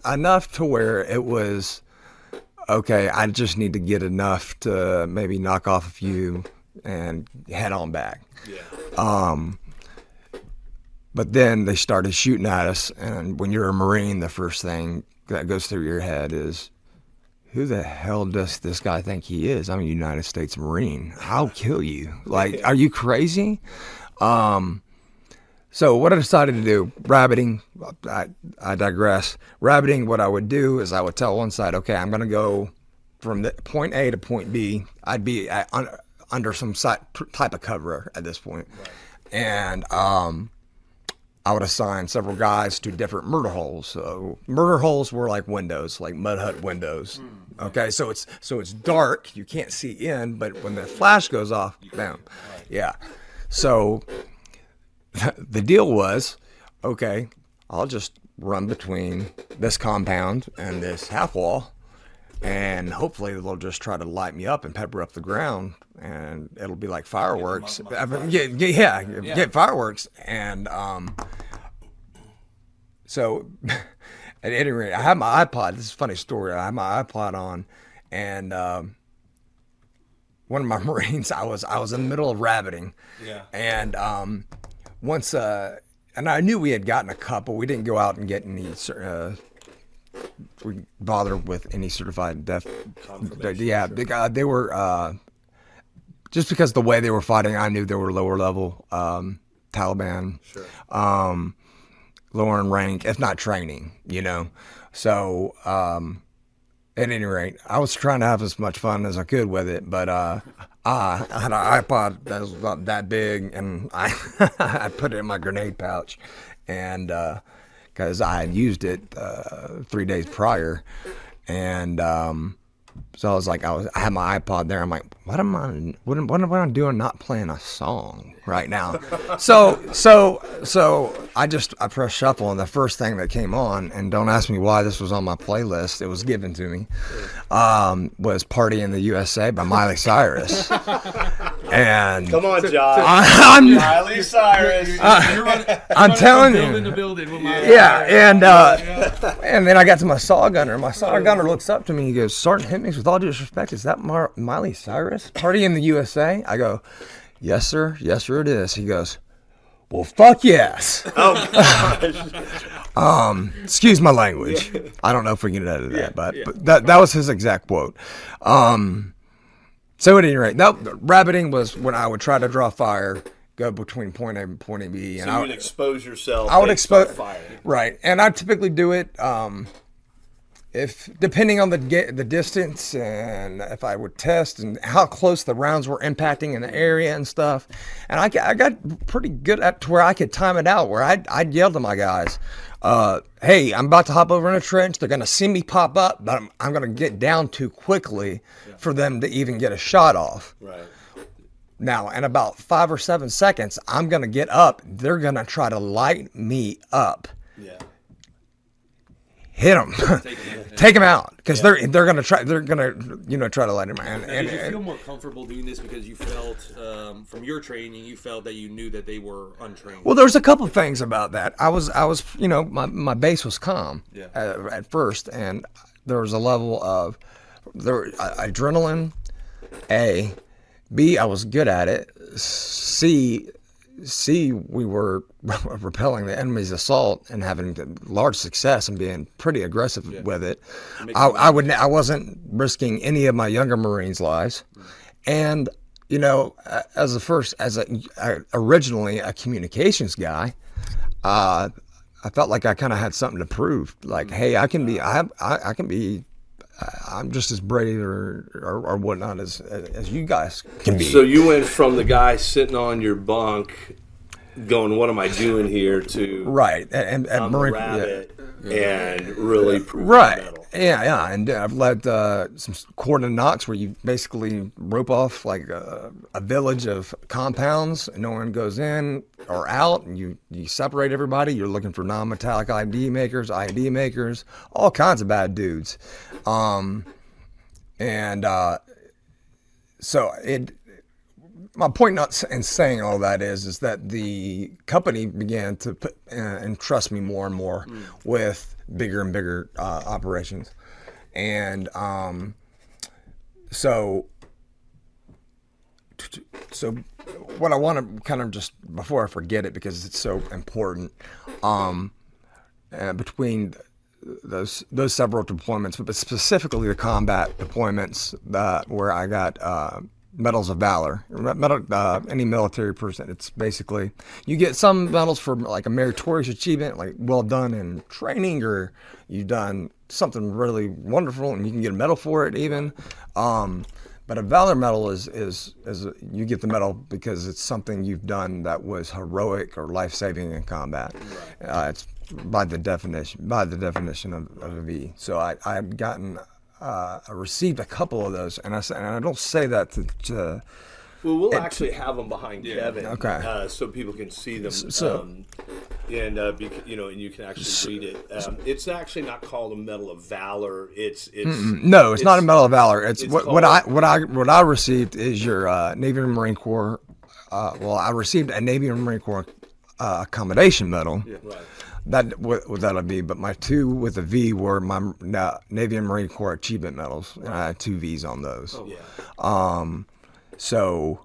[SPEAKER 4] enough to where it was okay. I just need to get enough to maybe knock off a few and head on back. Yeah. But then they started shooting at us, and when you're a Marine, the first thing that goes through your head is, who the hell does this guy think he is? I'm a United States Marine. I'll kill you. Like, are you crazy? So what I decided to do, rabbiting, I digress. Rabbiting, what I would do is I would tell one side, okay, I'm going to go from the point A to point B. I'd be under some type of cover at this point. Right. And I would assign several guys to different murder holes. So murder holes were like windows, like mud hut windows. Okay, so it's dark, you can't see in, but when the flash goes off, bam. Yeah. So the deal was, okay, I'll just run between this compound and this half wall, and hopefully they'll just try to light me up and pepper up the ground, and it'll be like fireworks. Get fireworks. And so at any rate, I had my iPod. This is a funny story. I had my iPod on, and one of my Marines, I was in the middle of rabbiting. Yeah. And once, and I knew we had gotten a couple. We didn't go out and get any, we bothered with any certified death. Yeah, they were, just because the way they were fighting, I knew they were lower level, Taliban, sure. Lower in rank, if not training, So, at any rate, I was trying to have as much fun as I could with it, but I had an iPod that was about that big, and I I put it in my grenade pouch, and because I had used it 3 days prior, and so I was like, I had my iPod there. I'm like, what am I doing? Not playing a song right now. So I pressed shuffle, and the first thing that came on, and don't ask me why this was on my playlist, it was given to me, was "Party in the USA" by Miley Cyrus. And
[SPEAKER 2] come on, Josh. Miley Cyrus.
[SPEAKER 4] I'm telling you. Yeah, and then I got to my saw gunner. My saw gunner looks up to me. He goes, "Sergeant Hemmings, with all due respect, is that Miley Cyrus? Party in the USA?" I go, "Yes, sir. Yes, sir, it is." He goes, "Well, fuck yes." Oh gosh. Excuse my language. Yeah. I don't know if we can edit that, but that was his exact quote. So at any rate, rabbiting was when I would try to draw fire, go between point A and point B, and
[SPEAKER 2] so you would expose yourself.
[SPEAKER 4] I would expose
[SPEAKER 2] fire.
[SPEAKER 4] Right, and I typically do it. if depending on the distance and if I would test and how close the rounds were impacting in the area and stuff, and I got pretty good at to where I could time it out, where I'd yell to my guys, hey, I'm about to hop over in a trench. They're gonna see me pop up, but I'm gonna get down too quickly for them to even get a shot off.
[SPEAKER 2] Right.
[SPEAKER 4] Now, in about 5 or 7 seconds, I'm gonna get up. They're gonna try to light me up.
[SPEAKER 2] Yeah.
[SPEAKER 4] Hit them, take them out, because they're gonna try try to light him.
[SPEAKER 3] And did you feel more comfortable doing this because you felt from your training, you felt that you knew that they were untrained?
[SPEAKER 4] Well, there's a couple of things about that. I was my base was calm at first, and there was a level of adrenaline. A, B, I was good at it. C, we were repelling the enemy's assault and having large success and being pretty aggressive with it. I wasn't risking any of my younger Marines' lives, and originally a communications guy, I felt like I kind of had something to prove. Like, hey, I can be. I'm just as brave or whatnot as you guys can be.
[SPEAKER 2] So you went from the guy sitting on your bunk going, what am I doing here, to
[SPEAKER 4] right and Marine
[SPEAKER 2] rabbit and really proving
[SPEAKER 4] right.
[SPEAKER 2] metal.
[SPEAKER 4] Yeah, and I've led some cordon knocks where you basically rope off like a village of compounds, and no one goes in or out, and you separate everybody. You're looking for non-metallic ID makers, all kinds of bad dudes, so my point not in saying all that is that the company began to put and trust me more and more with bigger and bigger operations, and so what I want to kind of just before I forget it, because it's so important, between those several deployments, but specifically the combat deployments where I got medals of valor. Any military person, it's basically you get some medals for like a meritorious achievement, like well done in training, or you've done something really wonderful and you can get a medal for it even. But a valor medal is you get the medal because it's something you've done that was heroic or life-saving in combat. It's by the definition of a V. So I've gotten. I received a couple of those, and I don't say that to
[SPEAKER 2] well, we'll actually have them behind Kevin,
[SPEAKER 4] okay,
[SPEAKER 2] so people can see them,
[SPEAKER 4] and
[SPEAKER 2] you can actually read it. It's actually not called a Medal of Valor. It's
[SPEAKER 4] not a Medal of Valor. It's what I received is your Navy and Marine Corps. I received a Navy and Marine Corps accommodation medal.
[SPEAKER 2] Yeah. Right.
[SPEAKER 4] That'll be, but my two with a V were my Navy and Marine Corps achievement medals, and I had 2 V's on those.
[SPEAKER 2] Oh, yeah.
[SPEAKER 4] So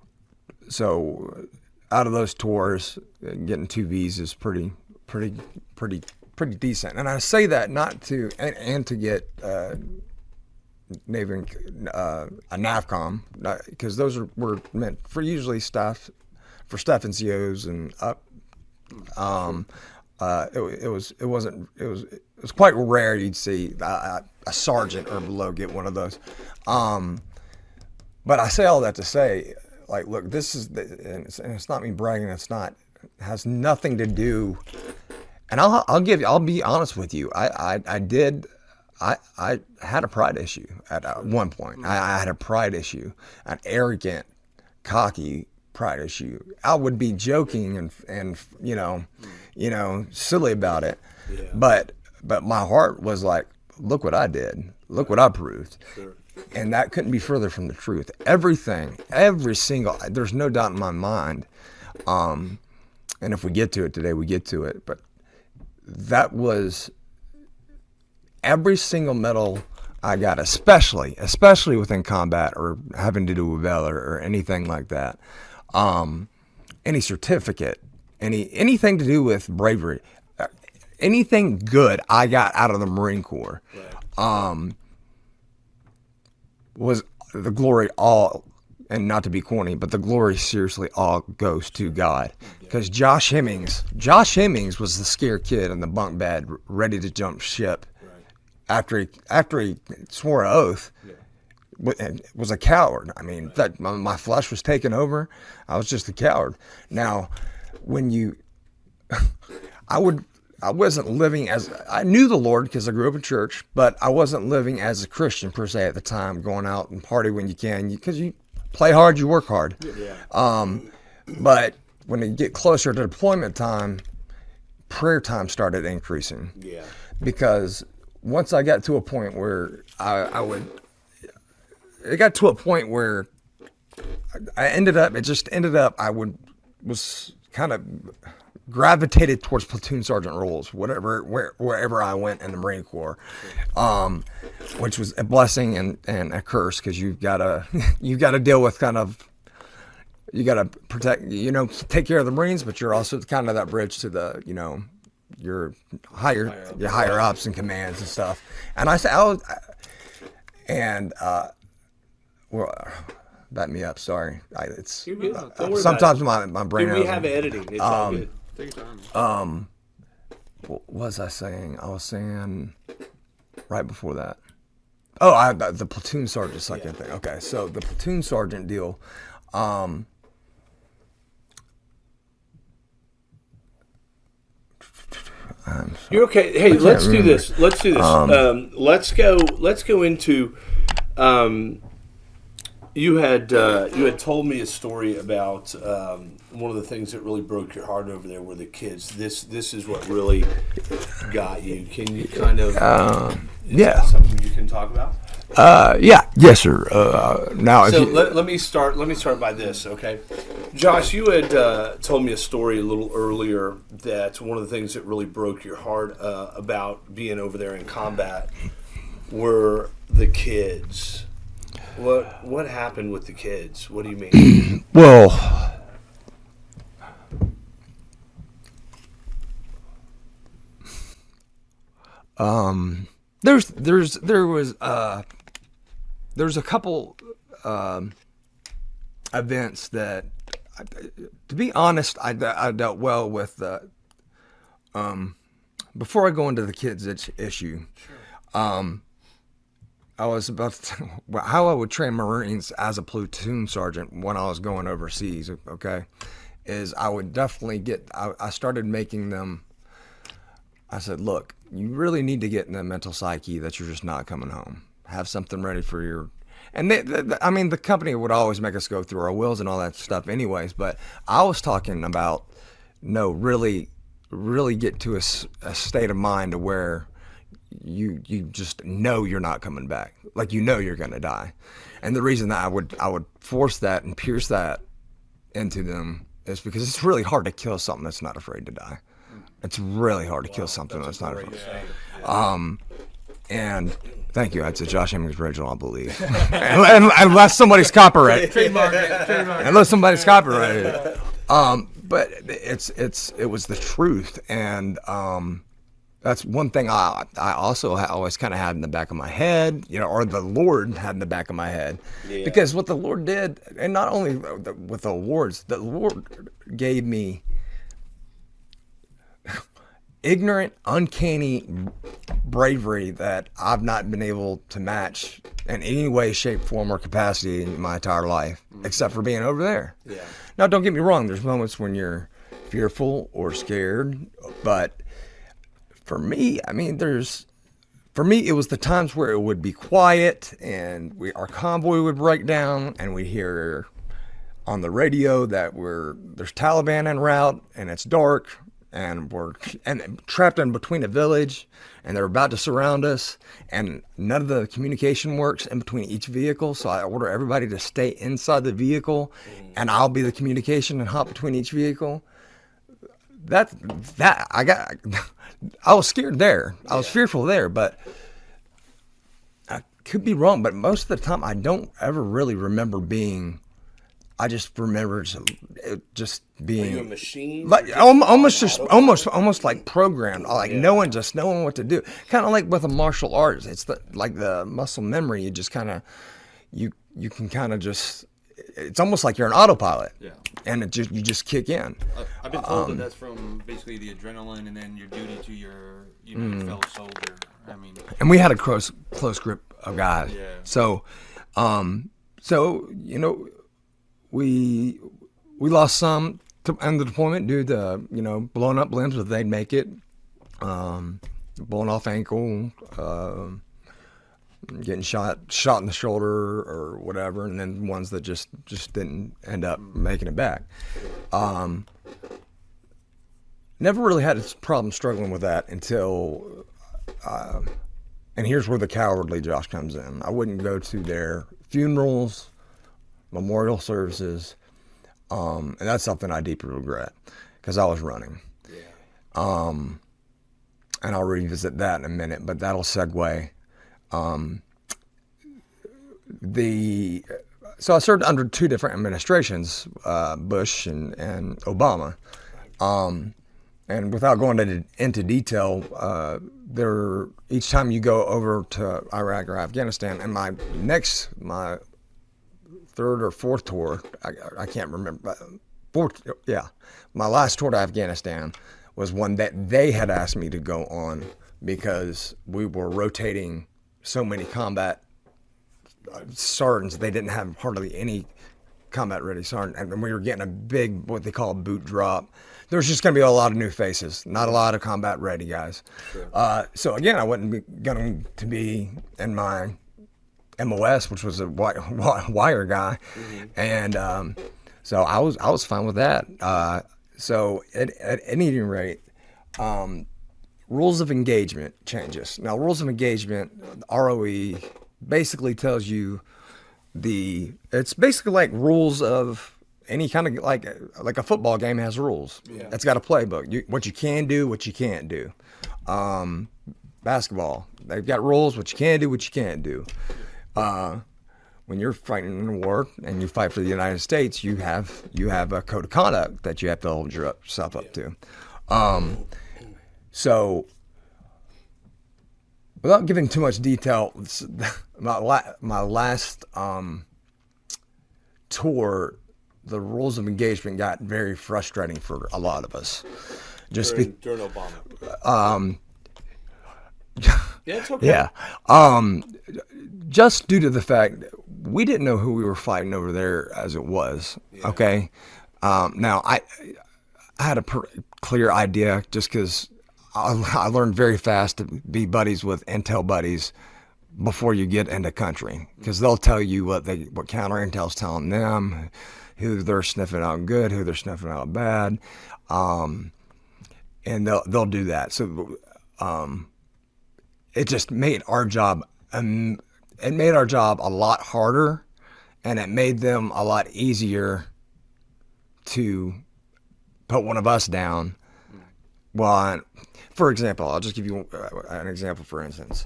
[SPEAKER 4] out of those tours, getting 2 V's is pretty decent. And I say that not to and to get Navy a NAVCOM, because those were meant for usually staff NCOs and up. It was quite rare you'd see a sergeant or below get one of those. But I say all that to say, like, look, this is, and it's not me bragging. Has nothing to do. And I'll be honest with you. I had a pride issue at one point. I had a pride issue, an arrogant, cocky pride issue. I would be joking and silly about it, but my heart was like, look what I did, look what I proved.
[SPEAKER 2] Sure.
[SPEAKER 4] And that couldn't be further from the truth. There's no doubt in my mind, and if we get to it today, we get to it, but that was every single medal I got, especially within combat or having to do with valor or anything like that. Any certificate, anything to do with bravery, anything good I got out of the Marine Corps, was the glory all, and not to be corny, but the glory seriously all goes to God. Because Josh Hemmings was the scared kid in the bunk bed, ready to jump ship after he swore an oath, was a coward. I mean, that my flesh was taken over. I was just a coward. Now, when I wasn't living as, I knew the Lord because I grew up in church, but I wasn't living as a Christian per se at the time, going out and party when you can, because you play hard, you work hard. Yeah. But when you get closer to deployment time, prayer time started increasing. Yeah. Because once I got to a point where it got to a point where it just ended up, was kind of gravitated towards platoon sergeant roles, wherever I went in the Marine Corps, which was a blessing and a curse, because you gotta deal with you gotta protect, take care of the Marines, but you're also kind of that bridge to the, your higher ups and commands and stuff. And back me up. Sorry, sometimes my brain.
[SPEAKER 2] We have editing. It's all good.
[SPEAKER 3] Take your time.
[SPEAKER 4] What was I saying? I was saying right before that. Oh, the platoon sergeant second thing. Okay, so the platoon sergeant deal.
[SPEAKER 2] You're okay. Hey, let's do this. Let's go into. You had told me a story about one of the things that really broke your heart over there were the kids. This is what really got you. Can you kind of is that something you can talk about?
[SPEAKER 4] Yes, sir. Now,
[SPEAKER 2] so let me start by this, okay? Josh, you had told me a story a little earlier that one of the things that really broke your heart about being over there in combat were the kids. What happened with the kids? What do you mean?
[SPEAKER 4] Well, there's a couple events that, to be honest, I dealt well with. Before I go into the kids issue, I was about to, how I would train Marines as a platoon sergeant when I was going overseas, okay, is I would definitely I started making them, I said, look, you really need to get in the mental psyche that you're just not coming home. Have something ready for your, and the company would always make us go through our wills and all that stuff anyways, but I was talking about, no, really get to a state of mind to where you just know you're not coming back, like you're gonna die. And the reason that I would force that and pierce that into them is because it's really hard to kill something that's not afraid to die. It's really hard to kill something that's not afraid. And thank you. It's a Josh Hemmings original, I believe. Unless somebody's copyrighted.
[SPEAKER 3] Trademark.
[SPEAKER 4] Unless somebody's copyrighted. But it was the truth, and that's one thing I also always kind of had in the back of my head, or the Lord had in the back of my head. Yeah. Because what the Lord did, and not only with the awards, the Lord gave me ignorant, uncanny bravery that I've not been able to match in any way, shape, form, or capacity in my entire life, except for being over there. Yeah. Now, don't get me wrong. There's moments when you're fearful or scared, but for me, it was the times where it would be quiet and our convoy would break down and we hear on the radio that there's Taliban en route and it's dark and we're trapped in between a village and they're about to surround us and none of the communication works in between each vehicle. So I order everybody to stay inside the vehicle and I'll be the communication and hop between each vehicle. I was scared there. I was fearful there, but I could be wrong. But most of the time, I don't ever really remember being. I just remember just being.
[SPEAKER 2] Are you a machine?
[SPEAKER 4] Like almost like programmed. Like knowing what to do. Kind of like with a martial arts. It's like the muscle memory. You just kind of, you can kind of just. It's almost like you're an autopilot. Yeah. And you just kick in.
[SPEAKER 3] I've been told that's from basically the adrenaline and then your duty to your fellow soldier.
[SPEAKER 4] and we had a close group of guys.
[SPEAKER 3] Yeah.
[SPEAKER 4] So, we lost some in the deployment due to blowing up limbs, but they'd make it. Blown off ankle, getting shot in the shoulder or whatever, and then ones that just didn't end up making it back. Never really had a problem struggling with that until, and here's where the cowardly Josh comes in. I wouldn't go to their funerals, memorial services, and that's something I deeply regret because I was running. Yeah. And I'll revisit that in a minute, but that'll segue. So I served under two different administrations, Bush and Obama. And without going into detail, each time you go over to Iraq or Afghanistan, and my third or fourth tour, I can't remember, my last tour to Afghanistan was one that they had asked me to go on because we were rotating so many combat sergeants. They didn't have hardly any combat ready sergeant, and we were getting a big, what they call a boot drop. There was just going to be a lot of new faces, not a lot of combat ready guys. Sure. So again, I wasn't going to be in my MOS, which was a wire guy, and so I was fine with that. So at any rate, rules of engagement changes. Now, rules of engagement, ROE, basically tells you it's basically like rules of any kind of, like a football game has rules. Yeah. It's got a playbook. What you can do, what you can't do. Basketball, they've got rules, what you can do, what you can't do. When you're fighting in a war and you fight for the United States, you have a code of conduct that you have to hold yourself up to. So, without giving too much detail, my last tour, the rules of engagement got very frustrating for a lot of us.
[SPEAKER 2] During Obama.
[SPEAKER 3] Yeah, it's okay.
[SPEAKER 4] Yeah. Just due to the fact that we didn't know who we were fighting over there as it was. Yeah. Okay. Now I had a clear idea just because I learned very fast to be buddies with intel buddies before you get into country, because they'll tell you what counter intel's telling them, who they're sniffing out good, who they're sniffing out bad, and they'll do that. So it just made our job. It made our job a lot harder, and it made them a lot easier to put one of us down. Well, for example, I'll just give you an example. For instance,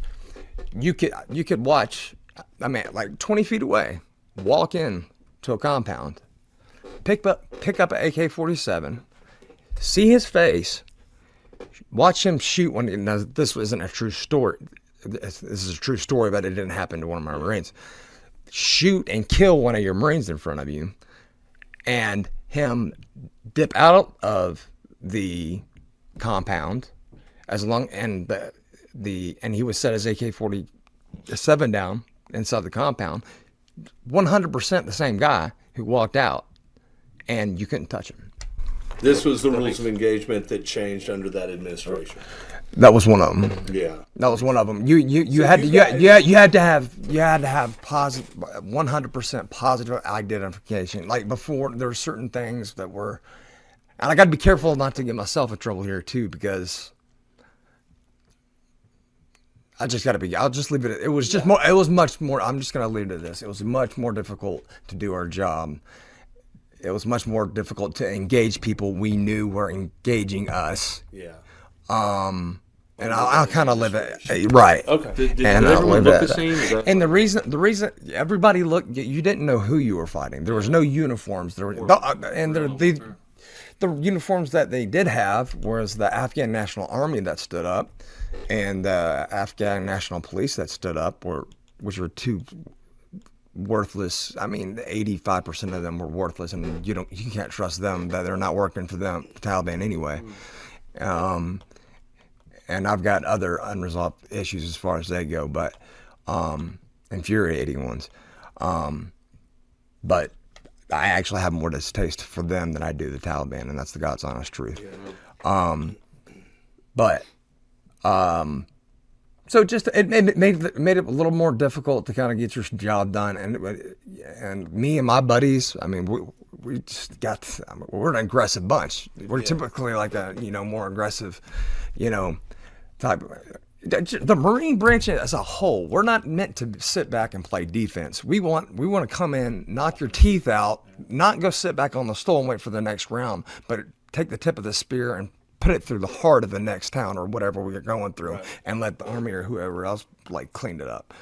[SPEAKER 4] you could watch a man like 20 feet away walk in to a compound, pick up an AK-47, see his face, watch him shoot one. Now, this isn't a true story. This is a true story, but it didn't happen to one of my Marines. Shoot and kill one of your Marines in front of you, and him dip out of the compound and he was set his AK-47 down inside the compound. 100% the same guy who walked out, and you couldn't touch him.
[SPEAKER 2] This was the rules of engagement that changed under that administration.
[SPEAKER 4] That was one of them.
[SPEAKER 2] Yeah,
[SPEAKER 4] that was one of them. You had to have positive, 100% positive identification. Like before, there were certain things that were, and I got to be careful not to get myself in trouble here too, because I just got to be. I'll just leave it. It was just more. It was much more. I'm just going to leave it at this. It was much more difficult to do our job. It was much more difficult to engage people we knew were engaging us.
[SPEAKER 2] Yeah.
[SPEAKER 4] And I'll kind of live it right.
[SPEAKER 3] Okay. Did
[SPEAKER 4] and
[SPEAKER 3] everyone look the same?
[SPEAKER 4] And the reason everybody looked, you didn't know who you were fighting. There was no uniforms. The uniforms that they did have was the Afghan National Army that stood up, and the Afghan National Police that stood up, which were two worthless. I mean, 85% of them were worthless, and you can't trust them that they're not working for the Taliban anyway. and I've got other unresolved issues as far as they go, but infuriating ones. But I actually have more distaste for them than I do the Taliban, and that's the God's honest truth. So just it made it a little more difficult to kind of get your job done, and me and my buddies, I mean, we just got, we're an aggressive bunch. We're typically like a more aggressive, type. The Marine branch as a whole, we're not meant to sit back and play defense. We want to come in, knock your teeth out, not go sit back on the stool and wait for the next round, but take the tip of the spear and put it through the heart of the next town or whatever we're going through, and let the Army or whoever else clean it up.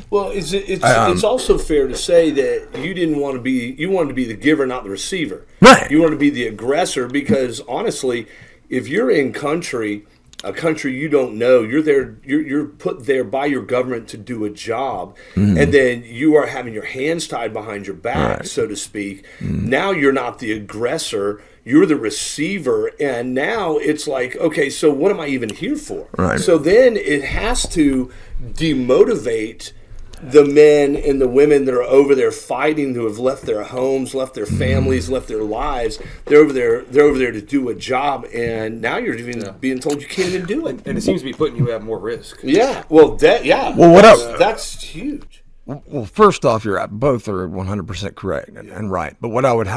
[SPEAKER 2] Well, it's also fair to say that you wanted to be the giver, not the receiver.
[SPEAKER 4] Right.
[SPEAKER 2] You wanted to be the aggressor, because honestly, if you're in a country you don't know, you're put there by your government to do a job, and then you are having your hands tied behind your back, so to speak. Now you're not the aggressor, you're the receiver, and now it's like, okay, so what am I even here for?
[SPEAKER 4] Right.
[SPEAKER 2] So then it has to demotivate the men and the women that are over there fighting, who have left their homes, left their families, left their lives. They're over there to do a job, and now you're even being told you can't even do it.
[SPEAKER 3] And it seems to be putting you at more risk.
[SPEAKER 2] Yeah. Well, that's huge.
[SPEAKER 4] Well, first off, both are 100% correct and right. But what I would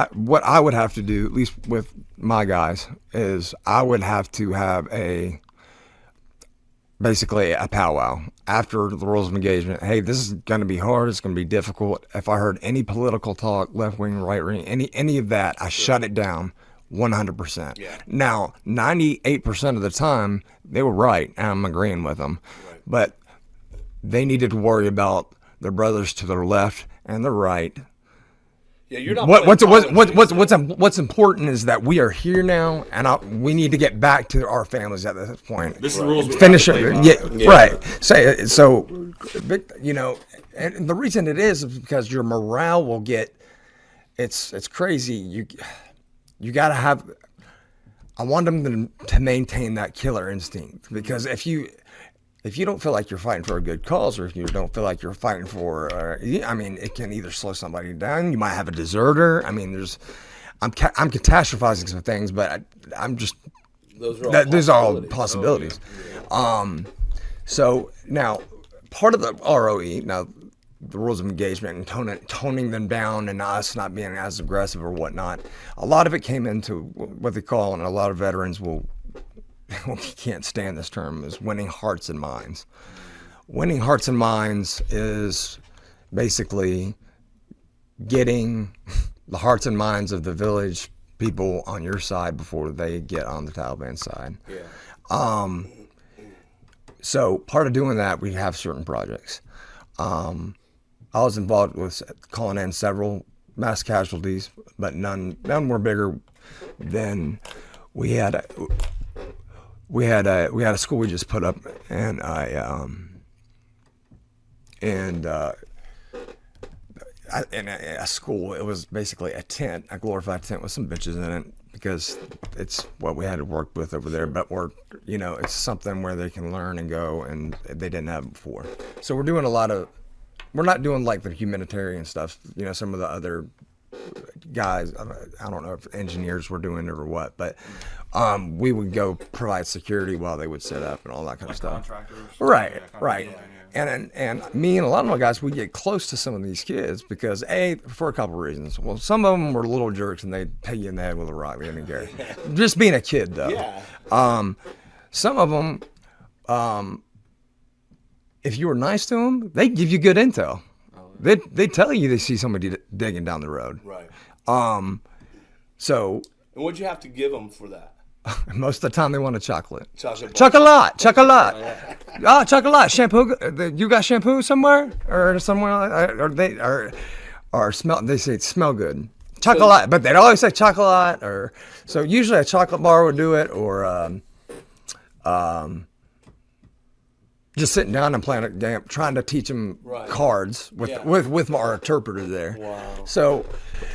[SPEAKER 4] have to do, at least with my guys, is I would have to have basically a powwow after the rules of engagement. Hey, this is going to be hard. It's going to be difficult. If I heard any political talk, left wing, right wing, any of that, I shut it down 100%.
[SPEAKER 2] Yeah.
[SPEAKER 4] Now, 98% of the time, they were right, and I'm agreeing with them.
[SPEAKER 2] Right.
[SPEAKER 4] But they needed to worry about their brothers to their left and their right.
[SPEAKER 2] Yeah, you're not.
[SPEAKER 4] What's important is that we are here now, and we need to get back to our families at this point.
[SPEAKER 3] This is the rules.
[SPEAKER 4] Finish it. Right. So, and the reason it is because your morale will get. It's crazy. You got to have. I want them to maintain that killer instinct, because if you don't feel like you're fighting for a good cause, or if you don't feel like you're fighting for, it can either slow somebody down. You might have a deserter. I mean, I'm catastrophizing some things, but I'm just, those are all possibilities. So now, part of the ROE, now the rules of engagement and toning them down, and us not being as aggressive or whatnot, a lot of it came into what they call, and a lot of veterans will, we can't stand this term, is winning hearts and minds. Winning hearts and minds is basically getting the hearts and minds of the village people on your side before they get on the Taliban side. Yeah. So part of doing that, we have certain projects. I was involved with calling in several mass casualties, but none were bigger than we had. We had a school we just put up, and in a school, it was basically a tent, a glorified tent with some benches in it, because it's what we had to work with over there. But it's something where they can learn and go, and they didn't have it before. So we're doing we're not doing like the humanitarian stuff. Some of the other guys, I don't know if engineers were doing it or what, but we would go provide security while they would set up and all that kind of stuff.
[SPEAKER 3] Contractors.
[SPEAKER 4] Right. And me and a lot of my guys, we get close to some of these kids because for a couple of reasons. Well, some of them were little jerks and they'd peg you in the head with a rock. They didn't care. Just being a kid, though.
[SPEAKER 2] Yeah.
[SPEAKER 4] Some of them, if you were nice to them, they give you good intel. They tell you they see somebody digging down the road.
[SPEAKER 2] Right.
[SPEAKER 4] So.
[SPEAKER 2] And what'd you have to give them for that?
[SPEAKER 4] Most of the time they want a chocolate.
[SPEAKER 2] Chocolate.
[SPEAKER 4] Chocolate. Shampoo. You got shampoo somewhere or somewhere? Or smell? They say smell good. Chocolate, but they'd always say chocolate. Or so usually a chocolate bar would do it, or just sitting down and playing a game, trying to teach them cards with our interpreter there.
[SPEAKER 2] Wow.
[SPEAKER 4] So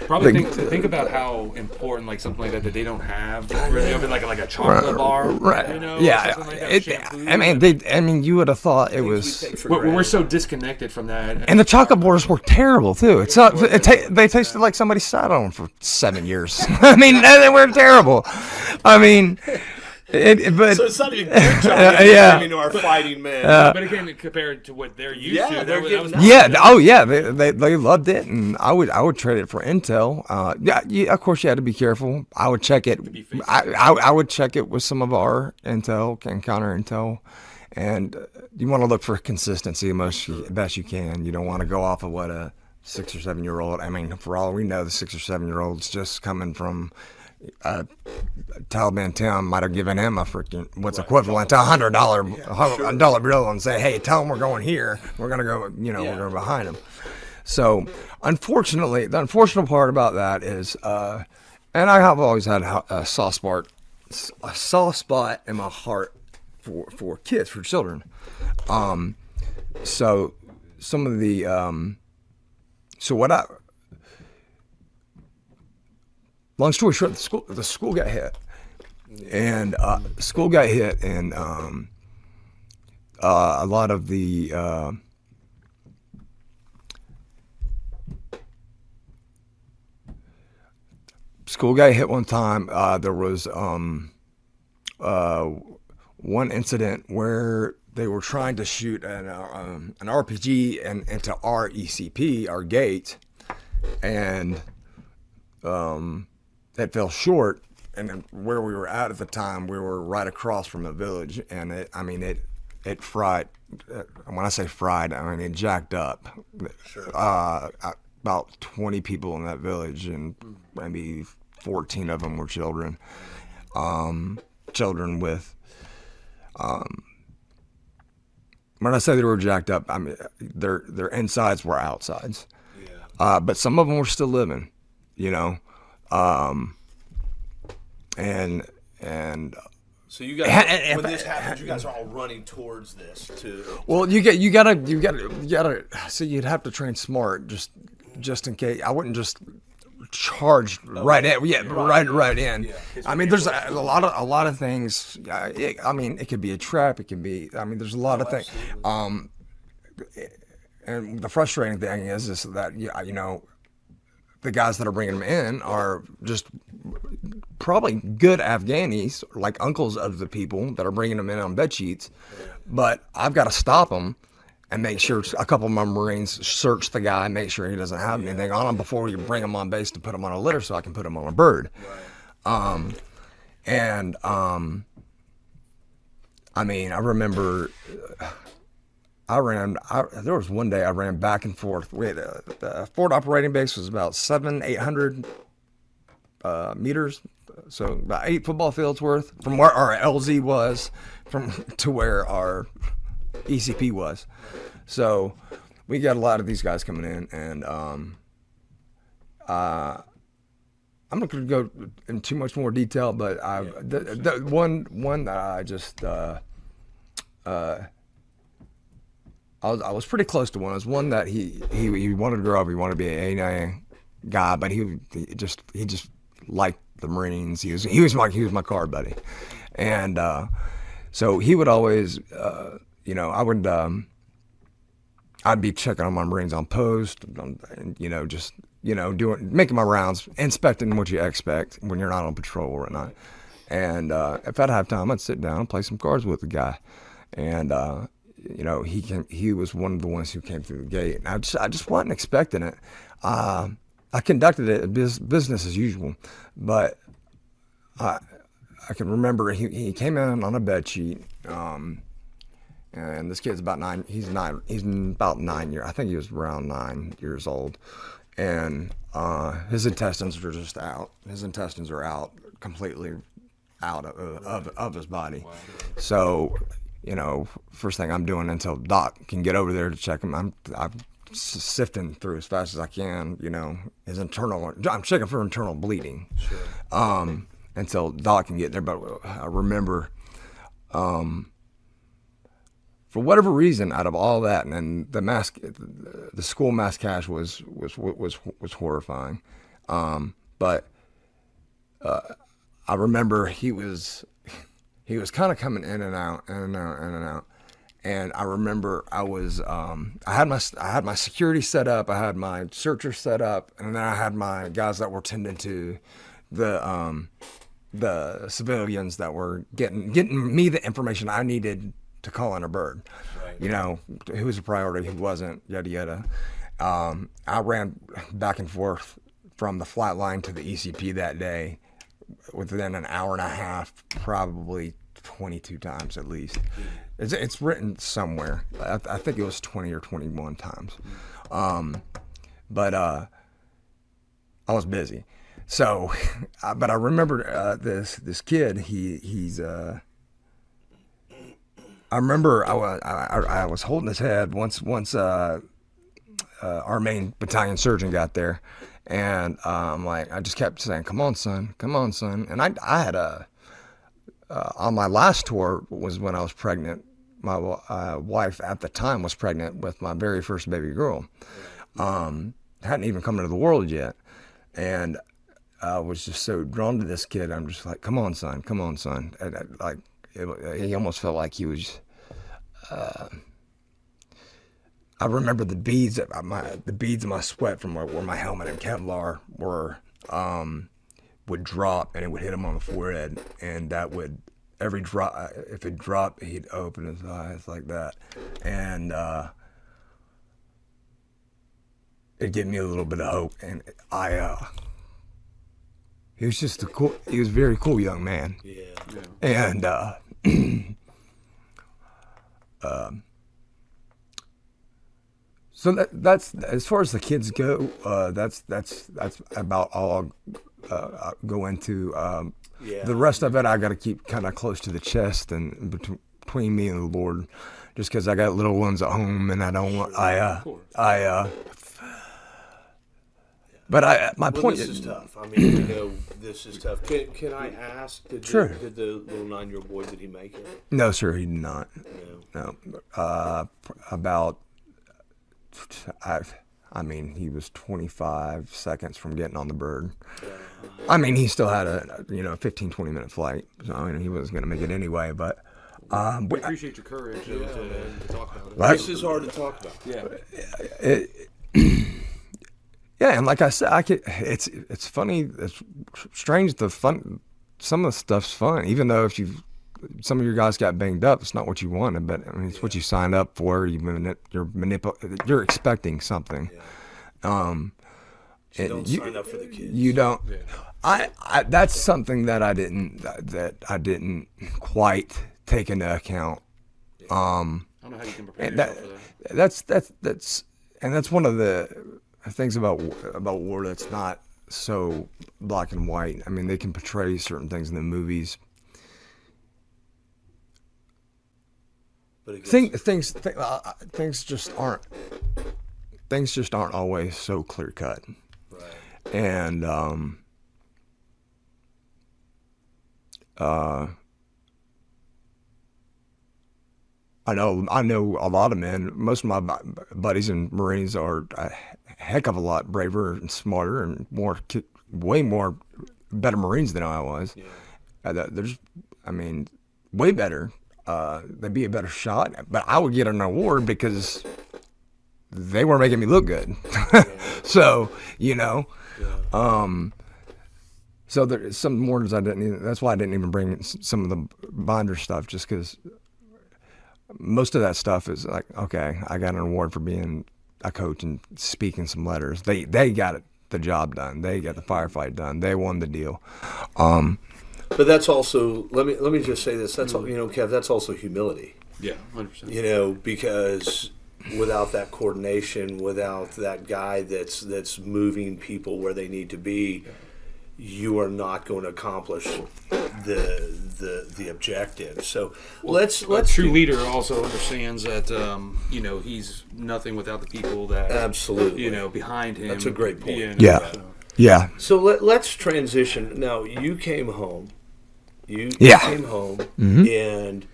[SPEAKER 3] probably think about how important like something like that they don't have really open like a chocolate bar,
[SPEAKER 4] right?
[SPEAKER 3] You know,
[SPEAKER 4] yeah,
[SPEAKER 3] like that,
[SPEAKER 4] I mean, you would have thought it was.
[SPEAKER 3] We're so disconnected from that,
[SPEAKER 4] and the chocolate bars were terrible too. They tasted like somebody sat on them for 7 years. I mean, they were terrible. I mean.
[SPEAKER 2] So it's not even good chocolate into our fighting men.
[SPEAKER 3] But again, compared to what they're used to,
[SPEAKER 4] they loved it, and I would trade it for intel. Of course you had to be careful. I would check it. I would check it with some of our intel and counter intel, and you want to look for consistency best you can. You don't want to go off of what a 6 or 7 year old. I mean, for all we know, the 6 or 7 year old's just coming from. Taliban town might have given him a freaking what's equivalent to $100 bill and say, "Hey, tell him we're going here. We're gonna go. We're going behind him." So, unfortunately, the unfortunate part about that is, and I have always had a soft spot in my heart for kids, for children. So some of the long story short, the school got hit, and a lot of the school got hit one time. There was one incident where they were trying to shoot an RPG into our ECP, our gate, and it fell short, and where we were at the time, we were right across from a village, and it fried. When I say fried, I mean it jacked up.
[SPEAKER 2] Sure.
[SPEAKER 4] About 20 people in that village, and maybe 14 of them were children. Children with. When I say they were jacked up, I mean their insides were outsides. Yeah. But some of them were still living. And
[SPEAKER 2] so you guys, when this happens, you guys are all running towards this too.
[SPEAKER 4] Well, you gotta. So you'd have to train smart, just in case. I wouldn't just charge right in. Yeah, right in. Yeah. I mean, there's a lot of things. It could be a trap. It can be. I mean, there's a lot of things. And the frustrating thing is that the guys that are bringing them in are just probably good Afghanis, like uncles of the people that are bringing them in on bed sheets. But I've got to stop them and make sure a couple of my Marines search the guy, make sure he doesn't have anything on him before we bring him on base to put him on a litter so I can put him on a bird. Right. I mean, I remember. There was one day I ran back and forth. The Fort Operating Base was about 800 meters, so about 8 football fields worth from where our LZ was to where our ECP was. So we got a lot of these guys coming in, and I'm not going to go into too much more detail, but the one that I just I was pretty close to one. It was one that he wanted to grow up. He wanted to be an A9 guy, but he just liked the Marines. He was my car buddy, and so he would always I'd be checking on my Marines on post, and making my rounds, inspecting what you expect when you're not on patrol or whatnot. And if I'd have time, I'd sit down and play some cards with the guy, and. He was one of the ones who came through the gate. And I just wasn't expecting it. I conducted it business as usual, but I can remember he came in on a bed sheet, and this kid's about 9. He's about 9 years. I think he was around 9 years old, and his intestines were just out. His intestines are out, completely out of his body. Wow. So. First thing I'm doing until Doc can get over there to check him, I'm sifting through as fast as I can, his internal. I'm checking for internal bleeding. Sure. Until Doc can get there. But I remember, for whatever reason, out of all that, and then the school mass cash was horrifying. But I remember he was kind of coming in and out, And I remember I had my security set up, I had my searcher set up, and then I had my guys that were tending to the civilians that were getting me the information I needed to call in a bird. Right. You know, who was a priority, who wasn't, yada yada. I ran back and forth from the flight line to the ECP that day within an hour and a half, probably 22 times at least. It's written somewhere. I think it was 20 or 21 times. But I was busy. So, but I remember this kid. I remember I was holding his head once our main battalion surgeon got there, and I just kept saying, "Come on, son, come on, son." And I had on my last tour was when I was pregnant. My wife at the time was pregnant with my very first baby girl. Hadn't even come into the world yet, and I was just so drawn to this kid. I'm just like, "Come on, son, come on, son." And he almost felt like he was. I remember the beads of my sweat from where my helmet and Kevlar were would drop, and it would hit him on the forehead, and that would every drop. If it dropped, he'd open his eyes like that, and it'd give me a little bit of hope. And he was just he was a very cool young man. Yeah. And so that's as far as the kids go. That's about all I'll go into. The rest of it I got to keep kind of close to the chest and between me and the Lord, just because I got little ones at home and I don't want. But my point
[SPEAKER 2] this is tough. I mean, you know, this is tough. Can I ask? Did the little 9-year-old boy, did he make it?
[SPEAKER 4] No, sir, he did not. No. About. He was 25 seconds from getting on the bird. I mean, he still had a 15, 20-minute flight. So, I mean, he wasn't going to make it anyway, but...
[SPEAKER 3] we appreciate your courage to talk about it.
[SPEAKER 2] Right? This is hard to talk about.
[SPEAKER 3] Yeah.
[SPEAKER 4] Yeah, and like I said, it's funny, it's strange, some of the stuff's fun, even though some of your guys got banged up, it's not what you wanted, but I mean, it's what you signed up for. You're expecting something.
[SPEAKER 2] You don't sign up for the kids.
[SPEAKER 4] You don't. Yeah. I that's something that I didn't quite take into account.
[SPEAKER 3] I don't know how you can prepare yourself for that.
[SPEAKER 4] That's one of the things about war that's not so black and white. I mean, they can portray certain things in the movies. Things just aren't always so clear cut. Right. And I know a lot of men. Most of my buddies and Marines are a heck of a lot braver and smarter and way more better Marines than I was. Yeah. Way better. They'd be a better shot, but I would get an award because they were making me look good. So, so there's some awards that's why I didn't even bring some of the binder stuff, just because most of that stuff is like, okay, I got an award for being a coach and speaking some letters. They got the job done. They got the firefight done. They won the deal.
[SPEAKER 2] But that's also, let me just say this. That's Kev. That's also humility.
[SPEAKER 3] Yeah, 100%.
[SPEAKER 2] Because without that coordination, without that guy that's moving people where they need to be, you are not going to accomplish the objective. So let's
[SPEAKER 3] a true leader also understands that he's nothing without the people that
[SPEAKER 2] absolutely
[SPEAKER 3] behind him.
[SPEAKER 2] That's a great point.
[SPEAKER 4] Yeah.
[SPEAKER 2] So let's transition. Now you came home. You came home,
[SPEAKER 4] mm-hmm.
[SPEAKER 2] and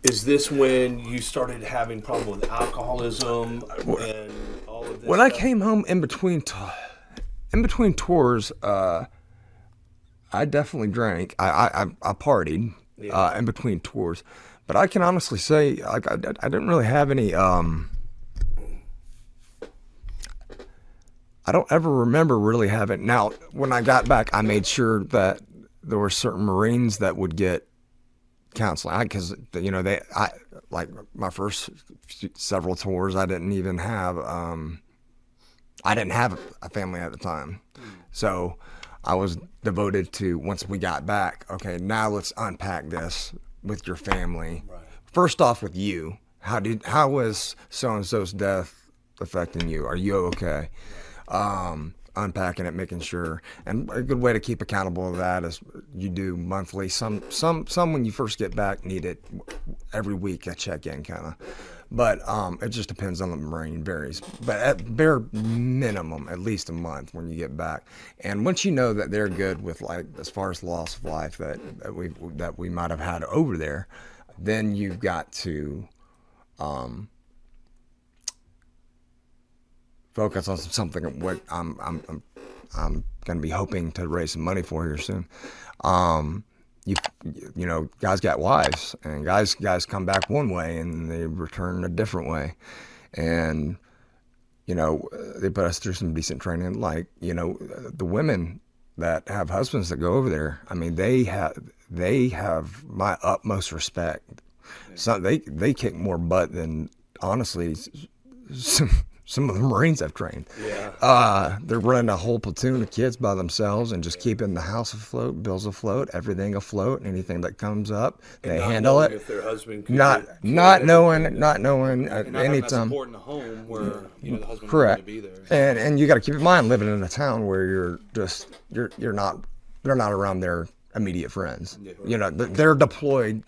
[SPEAKER 2] Is this when you started having problem with alcoholism and all of this?
[SPEAKER 4] When I came home in between tours, I definitely drank. I partied in between tours, but I can honestly say like I didn't really have any. I don't ever remember really having. Now, when I got back, I made sure that there were certain Marines that would get counseling because I like my first several tours. I didn't even have. I didn't have a family at the time, so I was devoted to once we got back. Okay, now let's unpack this with your family.
[SPEAKER 2] Right.
[SPEAKER 4] First off, with you, how was so and so's death affecting you? Are you okay? Unpacking it, making sure, and a good way to keep accountable of that is you do monthly. Some when you first get back need it every week, a check-in kind of, but it just depends on the Marine, varies. But at bare minimum, at least a month when you get back. And once you know that they're good with like as far as loss of life that we might have had over there, then you've got to focus on something what I'm going to be hoping to raise some money for here soon. You know, guys got wives, and guys come back one way and they return a different way, and you know they put us through some decent training. Like the women that have husbands that go over there, I mean they have my utmost respect. So they kick more butt than honestly some of the Marines I've trained.
[SPEAKER 2] Yeah.
[SPEAKER 4] They're running a whole platoon of kids by themselves and just keeping the house afloat, bills afloat, everything afloat. Anything that comes up, they handle it.
[SPEAKER 2] If their husband could
[SPEAKER 4] Not knowing anytime.
[SPEAKER 3] That's important to home where the husband
[SPEAKER 4] Correct.
[SPEAKER 3] to be there.
[SPEAKER 4] And you got to keep in mind living in a town where they're not around their immediate friends. You know, they're deployed.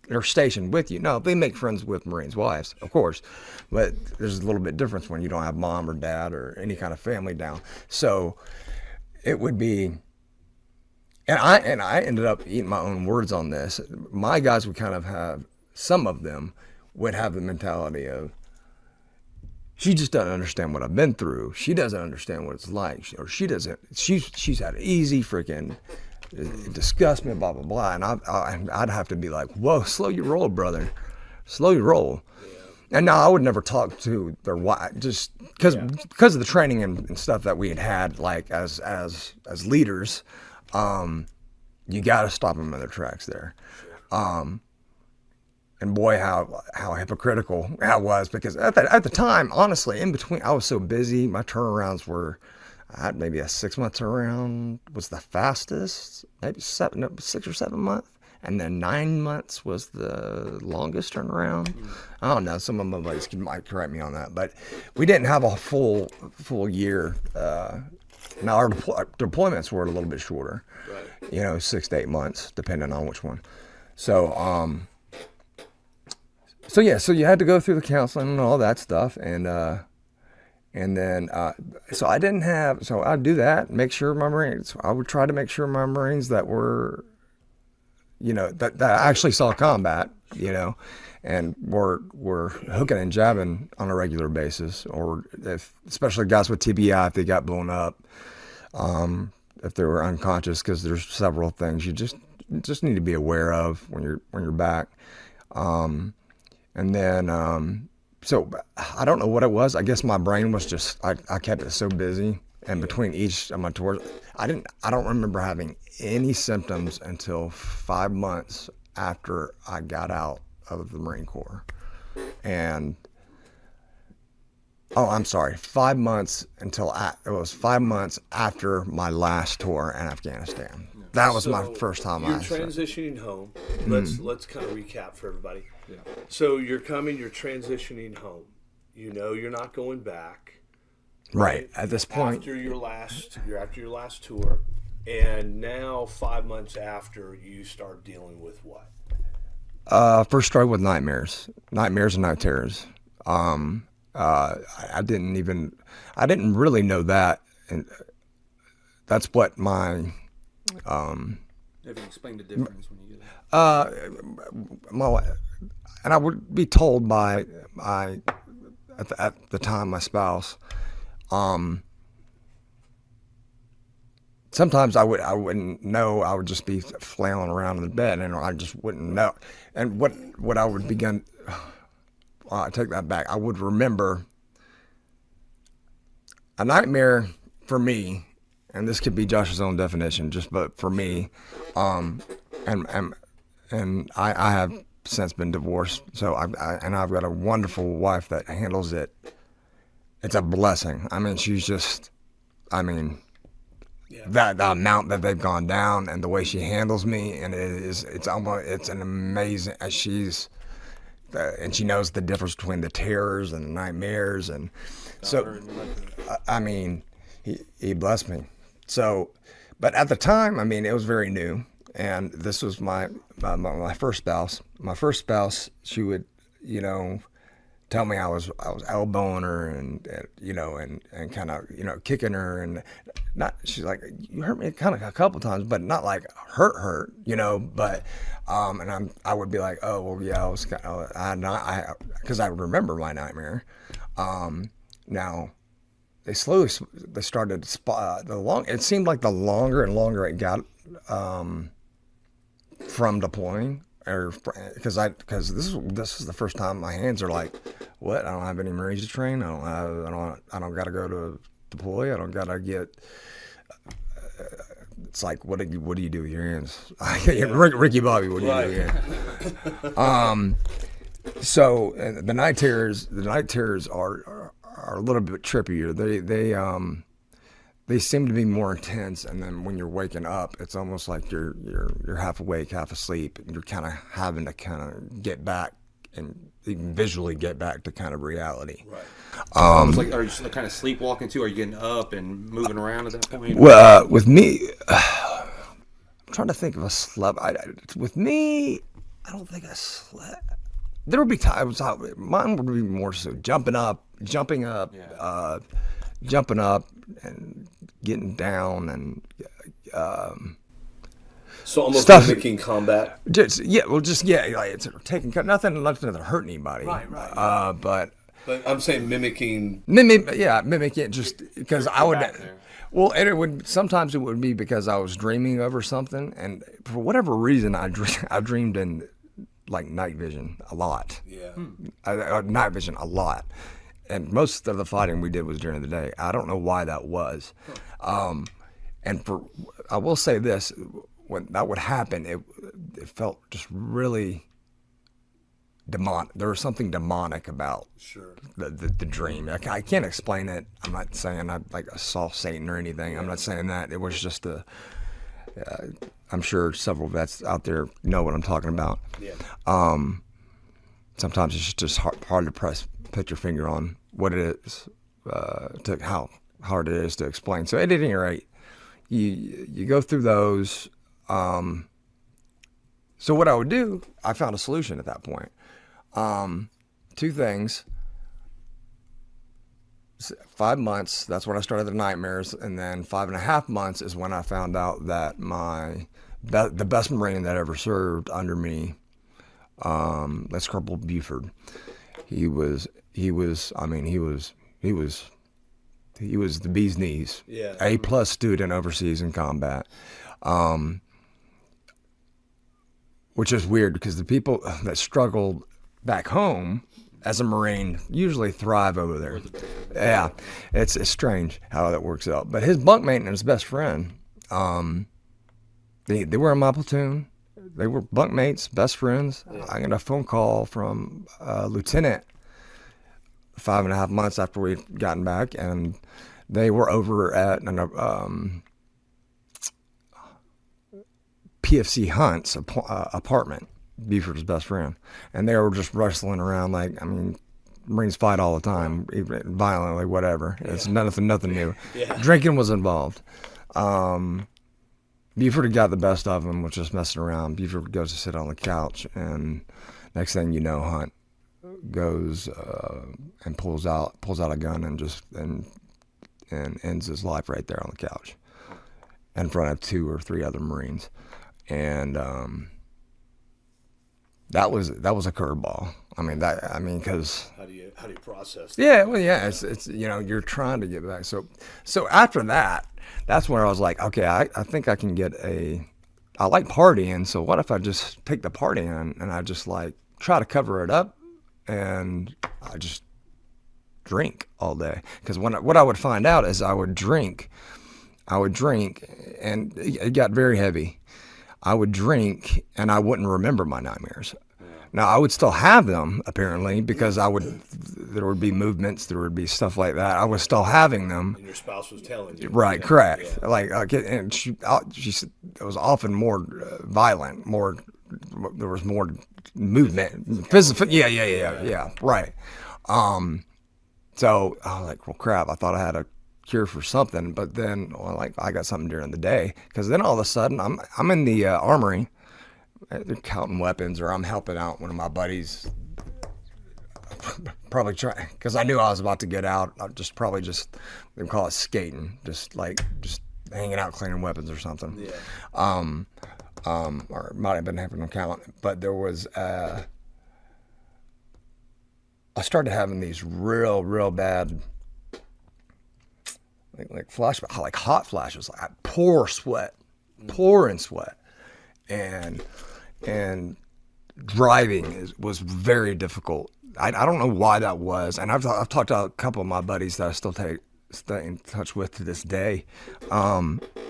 [SPEAKER 4] They're stationed with you. No, they make friends with Marines' wives, of course, but there's a little bit difference when you don't have mom or dad or any kind of family down. So it would be, and I ended up eating my own words on this. My guys would kind of have, some of them would have the mentality of, she just doesn't understand what I've been through. She doesn't understand what it's like, or she doesn't. She's had it easy, freaking. It disgusts me, blah blah blah, and I'd have to be like, whoa, slow your roll, brother, slow your roll. Yeah. And now I would never talk to their wife just because of the training and stuff that we had like as leaders. You got to stop them in their tracks there. And boy, how hypocritical that was, because at the time, honestly, in between, I was so busy. My turnarounds were. I had maybe a 6-month turnaround was the fastest, maybe 6 or 7 months, and then 9 months was the longest turnaround. I don't know, some of my buddies might correct me on that, but we didn't have a full year. Now our deployments were a little bit shorter, right. 6 to 8 months, depending on which one. So so you had to go through the counseling and all that stuff, and then, so I'd do that, make sure my Marines, I would try to make sure my Marines that were, that actually saw combat, and were hooking and jabbing on a regular basis, or especially guys with TBI, if they got blown up, if they were unconscious, because there's several things you just need to be aware of when you're back. And then, so I don't know what it was. I guess my brain was just, I kept it so busy, and between each of my tours, I don't remember having any symptoms until 5 months after I got out of the Marine Corps. And, oh, I'm sorry, 5 months it was 5 months after my last tour in Afghanistan. That was my first time.
[SPEAKER 2] You're transitioning home. Let's kind of recap for everybody. Yeah. So you're transitioning home. You're not going back.
[SPEAKER 4] Right. At this point.
[SPEAKER 2] After your last tour, and now 5 months after, you start dealing with what?
[SPEAKER 4] First started with nightmares and night terrors. I didn't really know that, and that's what my
[SPEAKER 3] If you explain the difference when you get
[SPEAKER 4] My wife, and I would be told by at the time my spouse. Sometimes I wouldn't know. I would just be flailing around in the bed, and I just wouldn't know. And what I would begin, I take that back. I would remember a nightmare for me, and this could be Josh's own definition, but for me, and I have since been divorced, so I've got a wonderful wife that handles it. It's a blessing. I mean, she's just, that the amount that they've gone down and the way she handles me, and it's an amazing. And she knows the difference between the terrors and the nightmares, and so he blessed me. So, but at the time, it was very new. And this was my first spouse. My first spouse, she would, tell me I was elbowing her and kind of, kicking her, and she's like, you hurt me kind of a couple times, but not like hurt, but, and I would be like, oh, well, yeah, I was kind of, because I would remember my nightmare. Now, they started it seemed like the longer and longer it got, from deploying, or because this is the first time my hands are like, what? I don't have any Marines to train. I don't got to go to deploy. I don't got to get. It's like, what do you do with your hands? Ricky Bobby, what do you do with your hands? So the night terrors are a little bit trippier. They seem to be more intense, and then when you're waking up, it's almost like you're half awake, half asleep, and you're kind of having to kind of get back and even visually get back to kind of reality.
[SPEAKER 3] Right. Almost like, are you just kind of sleepwalking too? Are you getting up and moving around at that point?
[SPEAKER 4] Well, with me, I'm trying to think if I slept. With me, I don't think I slept. There would be times mine would be more so jumping up,
[SPEAKER 3] Yeah.
[SPEAKER 4] jumping up and getting down, and
[SPEAKER 2] so almost
[SPEAKER 4] stuff,
[SPEAKER 2] mimicking combat.
[SPEAKER 4] like it's taking nothing to hurt anybody.
[SPEAKER 2] Right.
[SPEAKER 4] But
[SPEAKER 2] I'm saying mimicking.
[SPEAKER 4] mimic it just because I would. Well, and sometimes it would be because I was dreaming over something, and for whatever reason, I dreamed in like night vision a lot.
[SPEAKER 2] Yeah.
[SPEAKER 4] Night vision a lot. And most of the fighting we did was during the day. I don't know why that was. And I will say this, when that would happen, it felt just really demonic. There was something demonic about the dream. I can't explain it. I'm not saying I saw Satan or anything. Yeah. I'm not saying that. It was just I'm sure several vets out there know what I'm talking about.
[SPEAKER 2] Yeah.
[SPEAKER 4] Sometimes it's just hard to put your finger on what it is, to how hard it is to explain. So at any rate, you go through those. So what I would do, I found a solution at that point. Two things. 5 months, that's when I started the nightmares, and then 5.5 months is when I found out that the best Marine that ever served under me, that's Corporal Buford. He was the bee's knees.
[SPEAKER 2] Yeah.
[SPEAKER 4] A+ student overseas in combat. Which is weird because the people that struggled back home as a Marine usually thrive over there. Yeah, it's strange how that works out. But his bunkmate and his best friend, they were in my platoon. They were bunkmates, best friends. Yeah. I got a phone call from a lieutenant 5.5 months after we'd gotten back, and they were over at an PFC Hunt's apartment, Buford's best friend, and they were just wrestling around Marines fight all the time, even violently, whatever. Yeah. It's nothing new. Yeah. Drinking was involved. Buford had got the best of him, was just messing around. Buford goes to sit on the couch, and next thing you know, Hunt goes and pulls out a gun and ends his life right there on the couch in front of 2 or 3 other Marines. and that was a curveball. Because
[SPEAKER 2] How do you process that?
[SPEAKER 4] yeah, well, yeah, it's you're trying to get back. So after that, that's where I was like, okay, I think I can get I like partying. So what if I just take the partying and I just like try to cover it up, and I just drink all day? Because what I would find out is I would drink, and it got very heavy. I would drink and I wouldn't remember my nightmares. Now I would still have them apparently, because there would be movements, there would be stuff like that. I was still having them.
[SPEAKER 2] And your spouse was telling you.
[SPEAKER 4] Right, correct. Yeah. And she said it was often more violent, there was more movement, physical. Yeah. Right. So I was like, well, crap. I thought I had a cure for something, but then I got something during the day, because then all of a sudden I'm in the armory. They're counting weapons, or I'm helping out one of my buddies. Probably try, because I knew I was about to get out. I probably they call it skating, just hanging out, cleaning weapons or something.
[SPEAKER 2] Yeah.
[SPEAKER 4] Or it might have been having them count, but there was. I started having these real bad, like flashbacks, like hot flashes, like pouring sweat, and driving was very difficult. I don't know why that was, and I've talked to a couple of my buddies that I still stay in touch with to this day.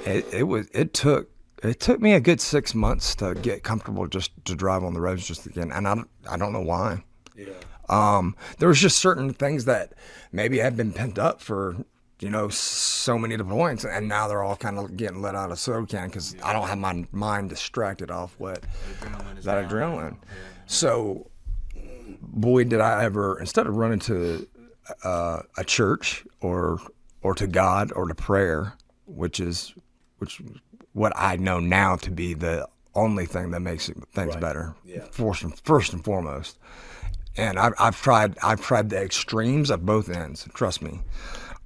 [SPEAKER 4] It took me a good 6 months to get comfortable just to drive on the roads just again, and I don't know why.
[SPEAKER 2] Yeah.
[SPEAKER 4] There was just certain things that maybe had been pent up for so many points, and now they're all kind of getting let out of soda can, because I don't have my mind distracted off that adrenaline. Yeah. So, boy, did I ever, instead of running to a church or to God or to prayer, which what I know now to be the only thing that makes things better, first and foremost. And I've tried the extremes of both ends. Trust me.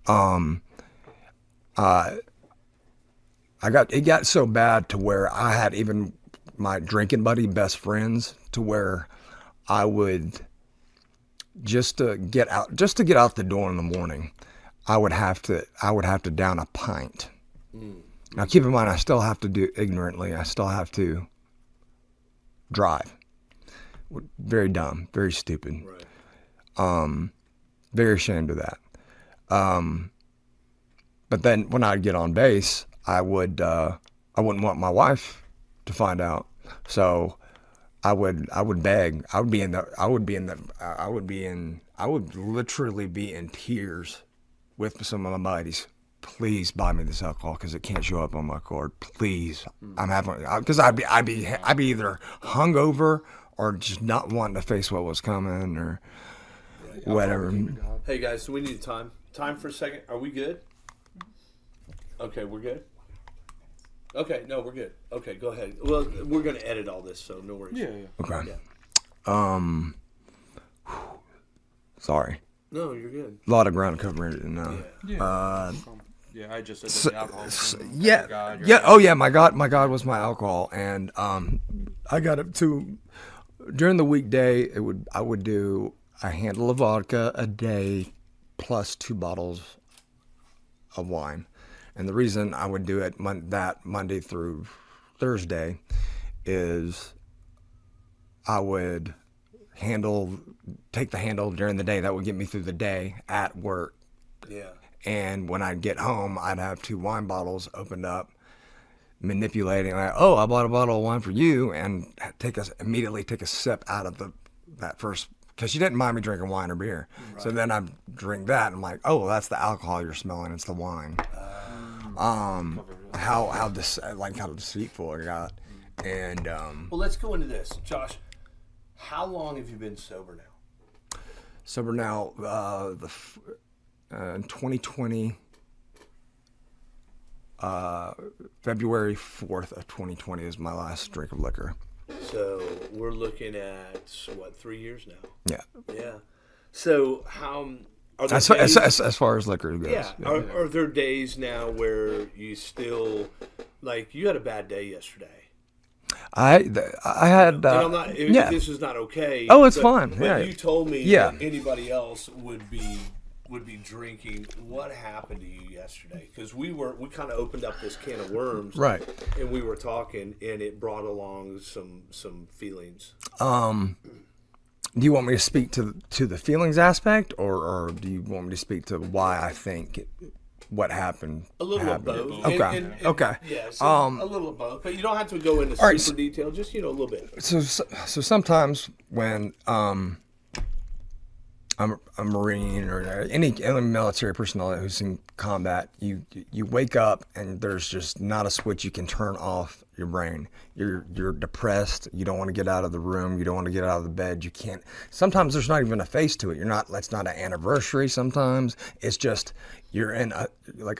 [SPEAKER 4] It got so bad to where I had even my drinking buddy best friends, to where I would just to get out the door in the morning, I would have to down a pint. Now keep in mind, I still have to do ignorantly. I still have to drive. Very dumb, very stupid.
[SPEAKER 2] Right.
[SPEAKER 4] Very ashamed of that. But then when I'd get on base, I wouldn't want my wife to find out. So I would beg. I would literally be in tears with some of my buddies. Please buy me this alcohol, because it can't show up on my card. Please, because I'd be either hungover or just not wanting to face what was coming or whatever.
[SPEAKER 2] Hey guys, so we need time for a second. Are we good? Okay, we're good. Okay, no, we're good. Okay, go ahead. Well, we're gonna edit all this, so no worries.
[SPEAKER 3] Yeah.
[SPEAKER 4] Okay.
[SPEAKER 2] Yeah.
[SPEAKER 4] Sorry.
[SPEAKER 2] No, you're good.
[SPEAKER 4] A lot of ground covered now.
[SPEAKER 3] Yeah, I just said the alcohol.
[SPEAKER 4] My God was my alcohol, and I got up to during the weekday. I would do a handle of vodka a day, plus 2 bottles of wine, and the reason I would do it that Monday through Thursday is I would take the handle during the day. That would get me through the day at work.
[SPEAKER 2] Yeah.
[SPEAKER 4] And when I'd get home, I'd have 2 wine bottles opened up, manipulating, like, oh, I bought a bottle of wine for you, and immediately take a sip out of that first, because she didn't mind me drinking wine or beer. Right. So then I'd drink that, and I'm like, oh, well, that's the alcohol you're smelling. It's the wine. How deceitful it got. And
[SPEAKER 2] well, let's go into this, Josh. How long have you been sober now?
[SPEAKER 4] Sober now, in 2020, February 4th of 2020 is my last drink of liquor.
[SPEAKER 2] So we're looking at 3 years now?
[SPEAKER 4] Yeah.
[SPEAKER 2] Yeah. So how are there
[SPEAKER 4] as far as liquor goes?
[SPEAKER 2] Yeah. Are there days now where you still, like, you had a bad day yesterday?
[SPEAKER 4] I had.
[SPEAKER 2] And I'm not.
[SPEAKER 4] Yeah.
[SPEAKER 2] This is not okay.
[SPEAKER 4] Oh, it's fine.
[SPEAKER 2] But
[SPEAKER 4] Yeah.
[SPEAKER 2] you told me
[SPEAKER 4] Yeah.
[SPEAKER 2] that anybody else would be drinking. What happened to you yesterday? Because we kind of opened up this can of worms,
[SPEAKER 4] Right.
[SPEAKER 2] And we were talking, and it brought along some feelings.
[SPEAKER 4] Do you want me to speak to the feelings aspect, or do you want me to speak to why I think what happened?
[SPEAKER 2] A little
[SPEAKER 4] happened?
[SPEAKER 2] of both.
[SPEAKER 4] Okay.
[SPEAKER 2] And,
[SPEAKER 4] Okay.
[SPEAKER 2] Yeah. So a little of both, but you don't have to go into
[SPEAKER 4] right,
[SPEAKER 2] super detail. Just a little bit.
[SPEAKER 4] So sometimes when I'm a Marine or any military personnel who's in combat, you wake up and there's just not a switch you can turn off your brain. You're depressed. You don't want to get out of the room. You don't want to get out of the bed. You can't. Sometimes there's not even a face to it. That's not an anniversary. Sometimes it's just you're in a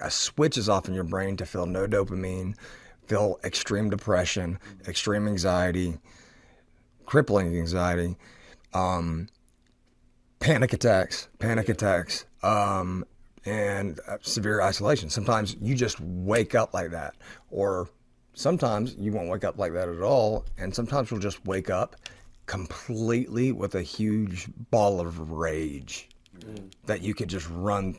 [SPEAKER 4] switch is off in your brain to feel no dopamine, feel extreme depression, extreme anxiety, crippling anxiety. Panic attacks, and severe isolation. Sometimes you just wake up like that, or sometimes you won't wake up like that at all, and sometimes you'll just wake up completely with a huge ball of rage that you could just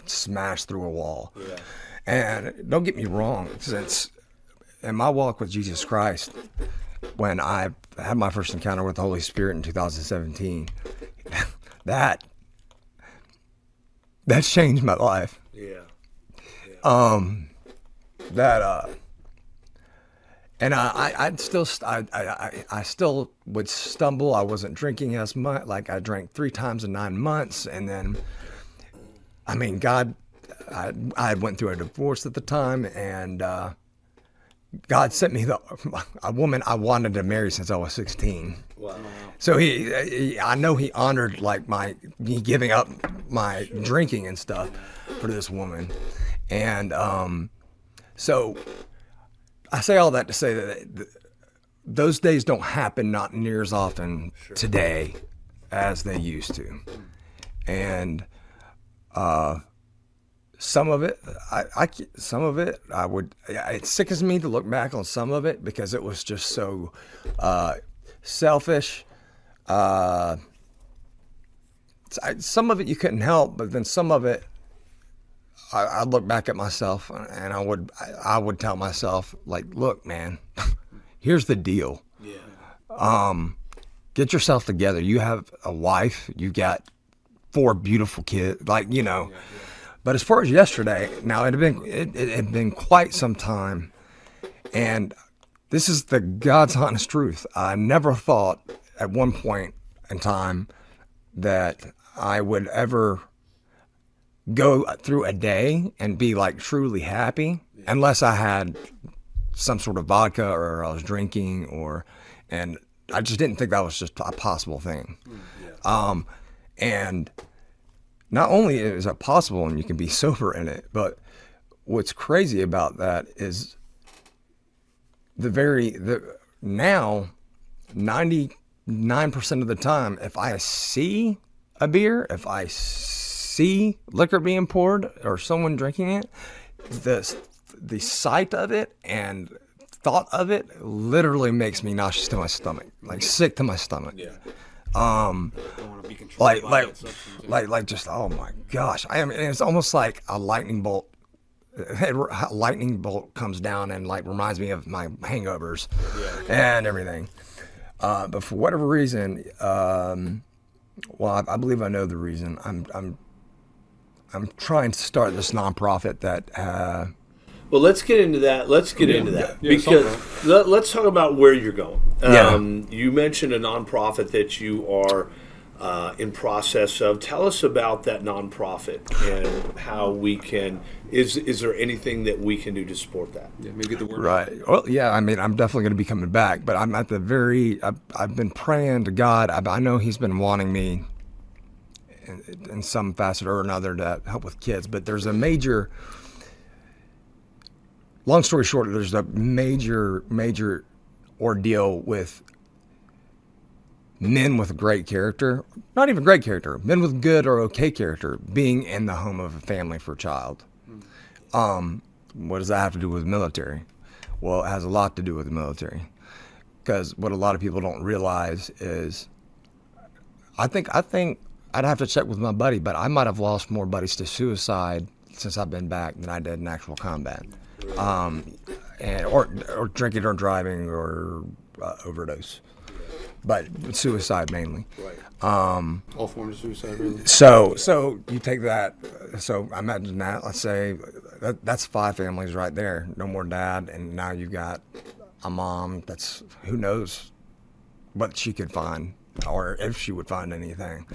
[SPEAKER 4] smash through a wall. Yeah. And don't get me wrong, since in my walk with Jesus Christ, when I had my first encounter with the Holy Spirit in 2017, that's changed my life.
[SPEAKER 2] Yeah.
[SPEAKER 4] And I still would stumble. I wasn't drinking as much. Like I drank 3 times in 9 months, and then, I mean, I went through a divorce at the time, and God sent me a woman I wanted to marry since I was 16.
[SPEAKER 2] Wow.
[SPEAKER 4] So I know he honored me giving up my drinking and stuff for this woman, and so I say all that to say that those days don't happen not near as often today as they used to, and some of it, it sickens me to look back on some of it because it was just so selfish. Some of it you couldn't help, but then some of it, I'd look back at myself and I would tell myself, like, look, man, here's the deal. Yeah. Get yourself together. You have a wife. You got 4 beautiful kids. Yeah. But as far as yesterday, now it had been quite some time, and this is the God's honest truth. I never thought at one point in time that I would ever go through a day and be like truly happy unless I had some sort of vodka or I was drinking and I just didn't think that was just a possible thing. And not only is it possible and you can be sober in it, but what's crazy about that is now 99% of the time, if I see a beer, if I see liquor being poured or someone drinking it, the sight of it and thought of it literally makes me nauseous to my stomach, like sick to my stomach. Yeah. Just oh my gosh! It's almost like a lightning bolt. A lightning bolt comes down and reminds me of my hangovers and everything. But for whatever reason, I believe I know the reason. I'm trying to start this nonprofit that.
[SPEAKER 2] Well, let's get into that. Because let's talk about where you're going. You mentioned a nonprofit that you are in process of. Tell us about that nonprofit and how we can. Is there anything that we can do to support that?
[SPEAKER 3] Yeah, maybe get the word
[SPEAKER 4] right. Well, yeah. I mean, I'm definitely going to be coming back, but I'm at the very. I've been praying to God. I know He's been wanting me in some facet or another to help with kids, but there's a major. Long story short, there's a major ordeal with men with great character, not even great character, men with good or okay character being in the home of a family for a child. What does that have to do with military? Well, it has a lot to do with the military. because what a lot of people don't realize is, I think I'd have to check with my buddy, but I might have lost more buddies to suicide since I've been back than I did in actual combat, and or drinking or driving or overdose, but suicide mainly.
[SPEAKER 2] Right.
[SPEAKER 3] All forms of suicide, really.
[SPEAKER 4] So you take that. So imagine that. Let's say that's 5 families right there. No more dad, and now you've got a mom. That's who knows what she could find, or if she would find anything.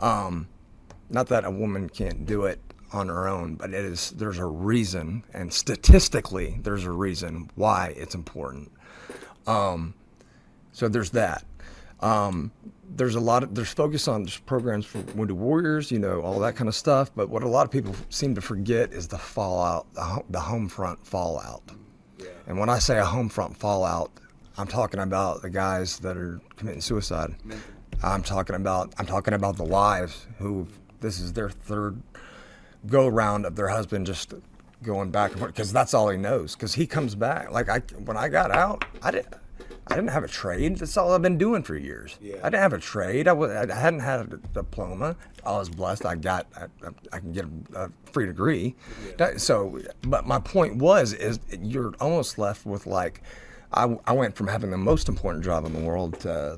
[SPEAKER 4] Not that a woman can't do it on her own, but there's a reason, and statistically, there's a reason why it's important. So there's that. There's focus on programs for wounded warriors, all that kind of stuff. But what a lot of people seem to forget is the fallout, the home front fallout. Yeah. And when I say a home front fallout, I'm talking about the guys that are committing suicide. I'm talking about the wives who this is their third go round of their husband just going back and forth, because that's all he knows. Because he comes back. Like when I got out, I didn't have a trade. That's all I've been doing for years. Yeah. I didn't have a trade. I hadn't had a diploma. I was blessed. I can get a free degree. Yeah. But my point is you're almost left with I went from having the most important job in the world to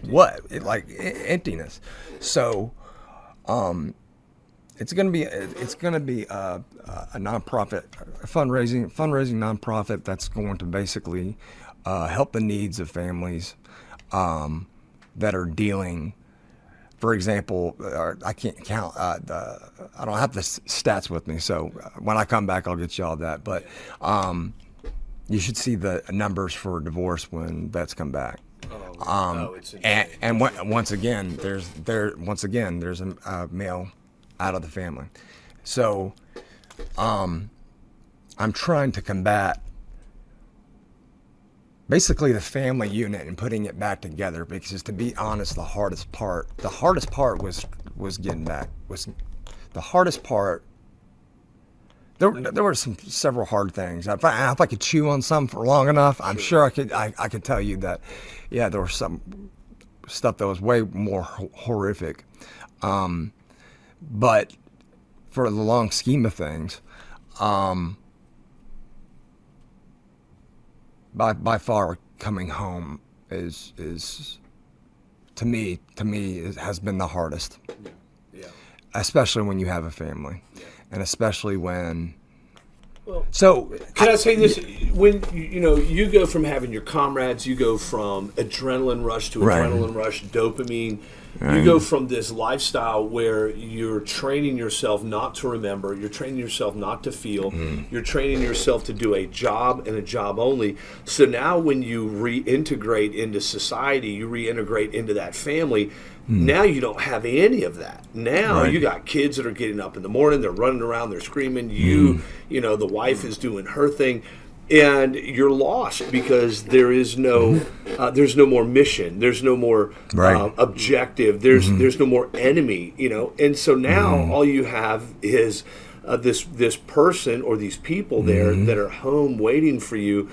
[SPEAKER 4] emptiness. So, it's gonna be a nonprofit, a fundraising nonprofit that's going to basically help the needs of families that are dealing. For example, I can't count. I don't have the stats with me, so when I come back, I'll get you all that. But you should see the numbers for divorce when vets come back. It's and once again, there's a male out of the family. So I'm trying to combat basically the family unit and putting it back together, because to be honest, the hardest part was getting back. Was the hardest part. There were several hard things. If I could chew on some for long enough, I'm sure I could tell you that, yeah, there was some stuff that was way more horrific. But for the long scheme of things, by far coming home is to me has been the hardest. Yeah. Especially when you have a family. Yeah. And especially when.
[SPEAKER 2] Well, so can I say this? When you go from having your comrades, you go from adrenaline rush to adrenaline rush, dopamine. Right. You go from this lifestyle where you're training yourself not to remember, you're training yourself not to feel, you're training yourself to do a job and a job only. So now when you reintegrate into society, you reintegrate into that family. Now you don't have any of that. Now you got kids that are getting up in the morning, they're running around, they're screaming. The wife is doing her thing, and you're lost because there's no more mission, there's no more objective, there's no more enemy, and so now all you have is this person or these people there that are home waiting for you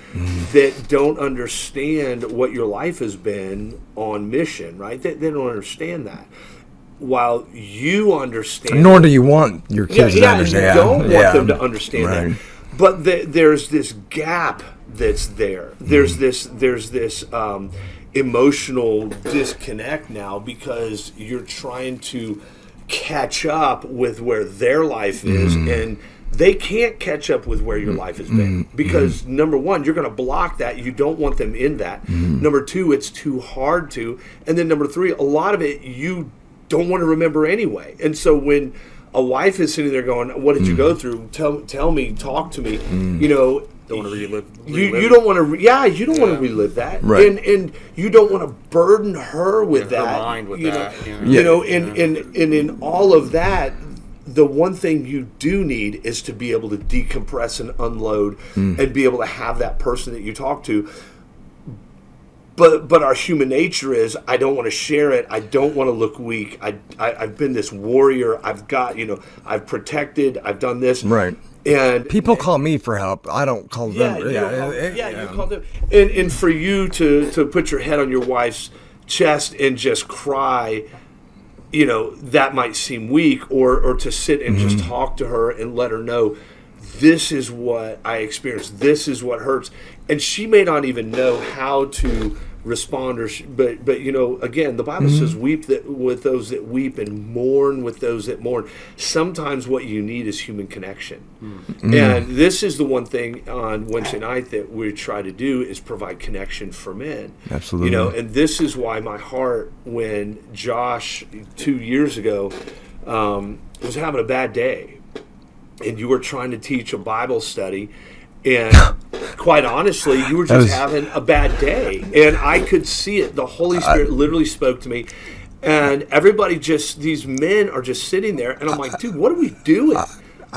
[SPEAKER 2] that don't understand what your life has been on mission, right? They don't understand that. While you understand,
[SPEAKER 4] nor do you want your kids to understand.
[SPEAKER 2] You don't want them to understand that. But there's this gap that's there. There's this emotional disconnect now because you're trying to catch up with where their life is, and they can't catch up with where your life has been because number one, you're going to block that. You don't want them in that. Number two, it's too hard to, and then number three, a lot of it you don't want to remember anyway. And so when a wife is sitting there going, "What did you go through? Tell me, talk to me,"
[SPEAKER 3] Don't want to relive.
[SPEAKER 2] You don't want to. You don't want to relive that,
[SPEAKER 4] right?
[SPEAKER 2] And you don't want to burden her with that.
[SPEAKER 3] Her mind with that.
[SPEAKER 2] And in all of that, the one thing you do need is to be able to decompress and unload, and be able to have that person that you talk to. But our human nature is, I don't want to share it. I don't want to look weak. I've been this warrior. I've got, I've protected. I've done this.
[SPEAKER 4] Right.
[SPEAKER 2] And
[SPEAKER 4] People call me for help. I don't call them.
[SPEAKER 2] you call them. And for you to put your head on your wife's chest and just cry, that might seem weak, or to sit and just talk to her and let her know, this is what I experienced. This is what hurts. And she may not even know how to respond, but again, the Bible says, weep with those that weep and mourn with those that mourn. Sometimes what you need is human connection. And this is the one thing on Wednesday night that we try to do, is provide connection for men.
[SPEAKER 4] Absolutely.
[SPEAKER 2] And this is why my heart, when Josh 2 years ago was having a bad day, and you were trying to teach a Bible study, and quite honestly, you were just having a bad day. And I could see it. The Holy Spirit literally spoke to me. And everybody these men are just sitting there. And I'm like, dude, what are we doing?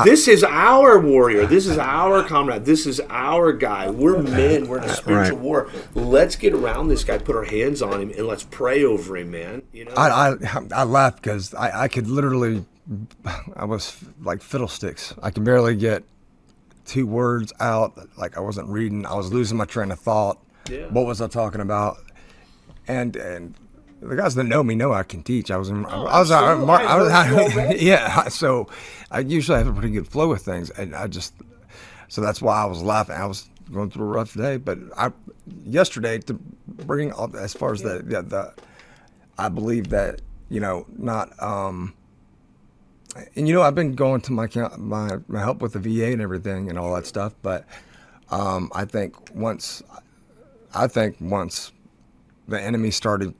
[SPEAKER 2] This is our warrior. This is our comrade. This is our guy. We're men. We're in a spiritual war. Let's get around this guy, put our hands on him, and let's pray over him, man.
[SPEAKER 4] I laughed because I could literally, I was like fiddlesticks. I could barely get 2 words out. Like, I wasn't reading. I was losing my train of thought.
[SPEAKER 2] Yeah.
[SPEAKER 4] What was I talking about? And the guys that know me know I can teach. Yeah. So I usually have a pretty good flow with things, and so that's why I was laughing. I was going through a rough day, but yesterday, to bring all, as far as I believe that not. And I've been going to my help with the VA and everything and all that stuff, but I think once the enemy started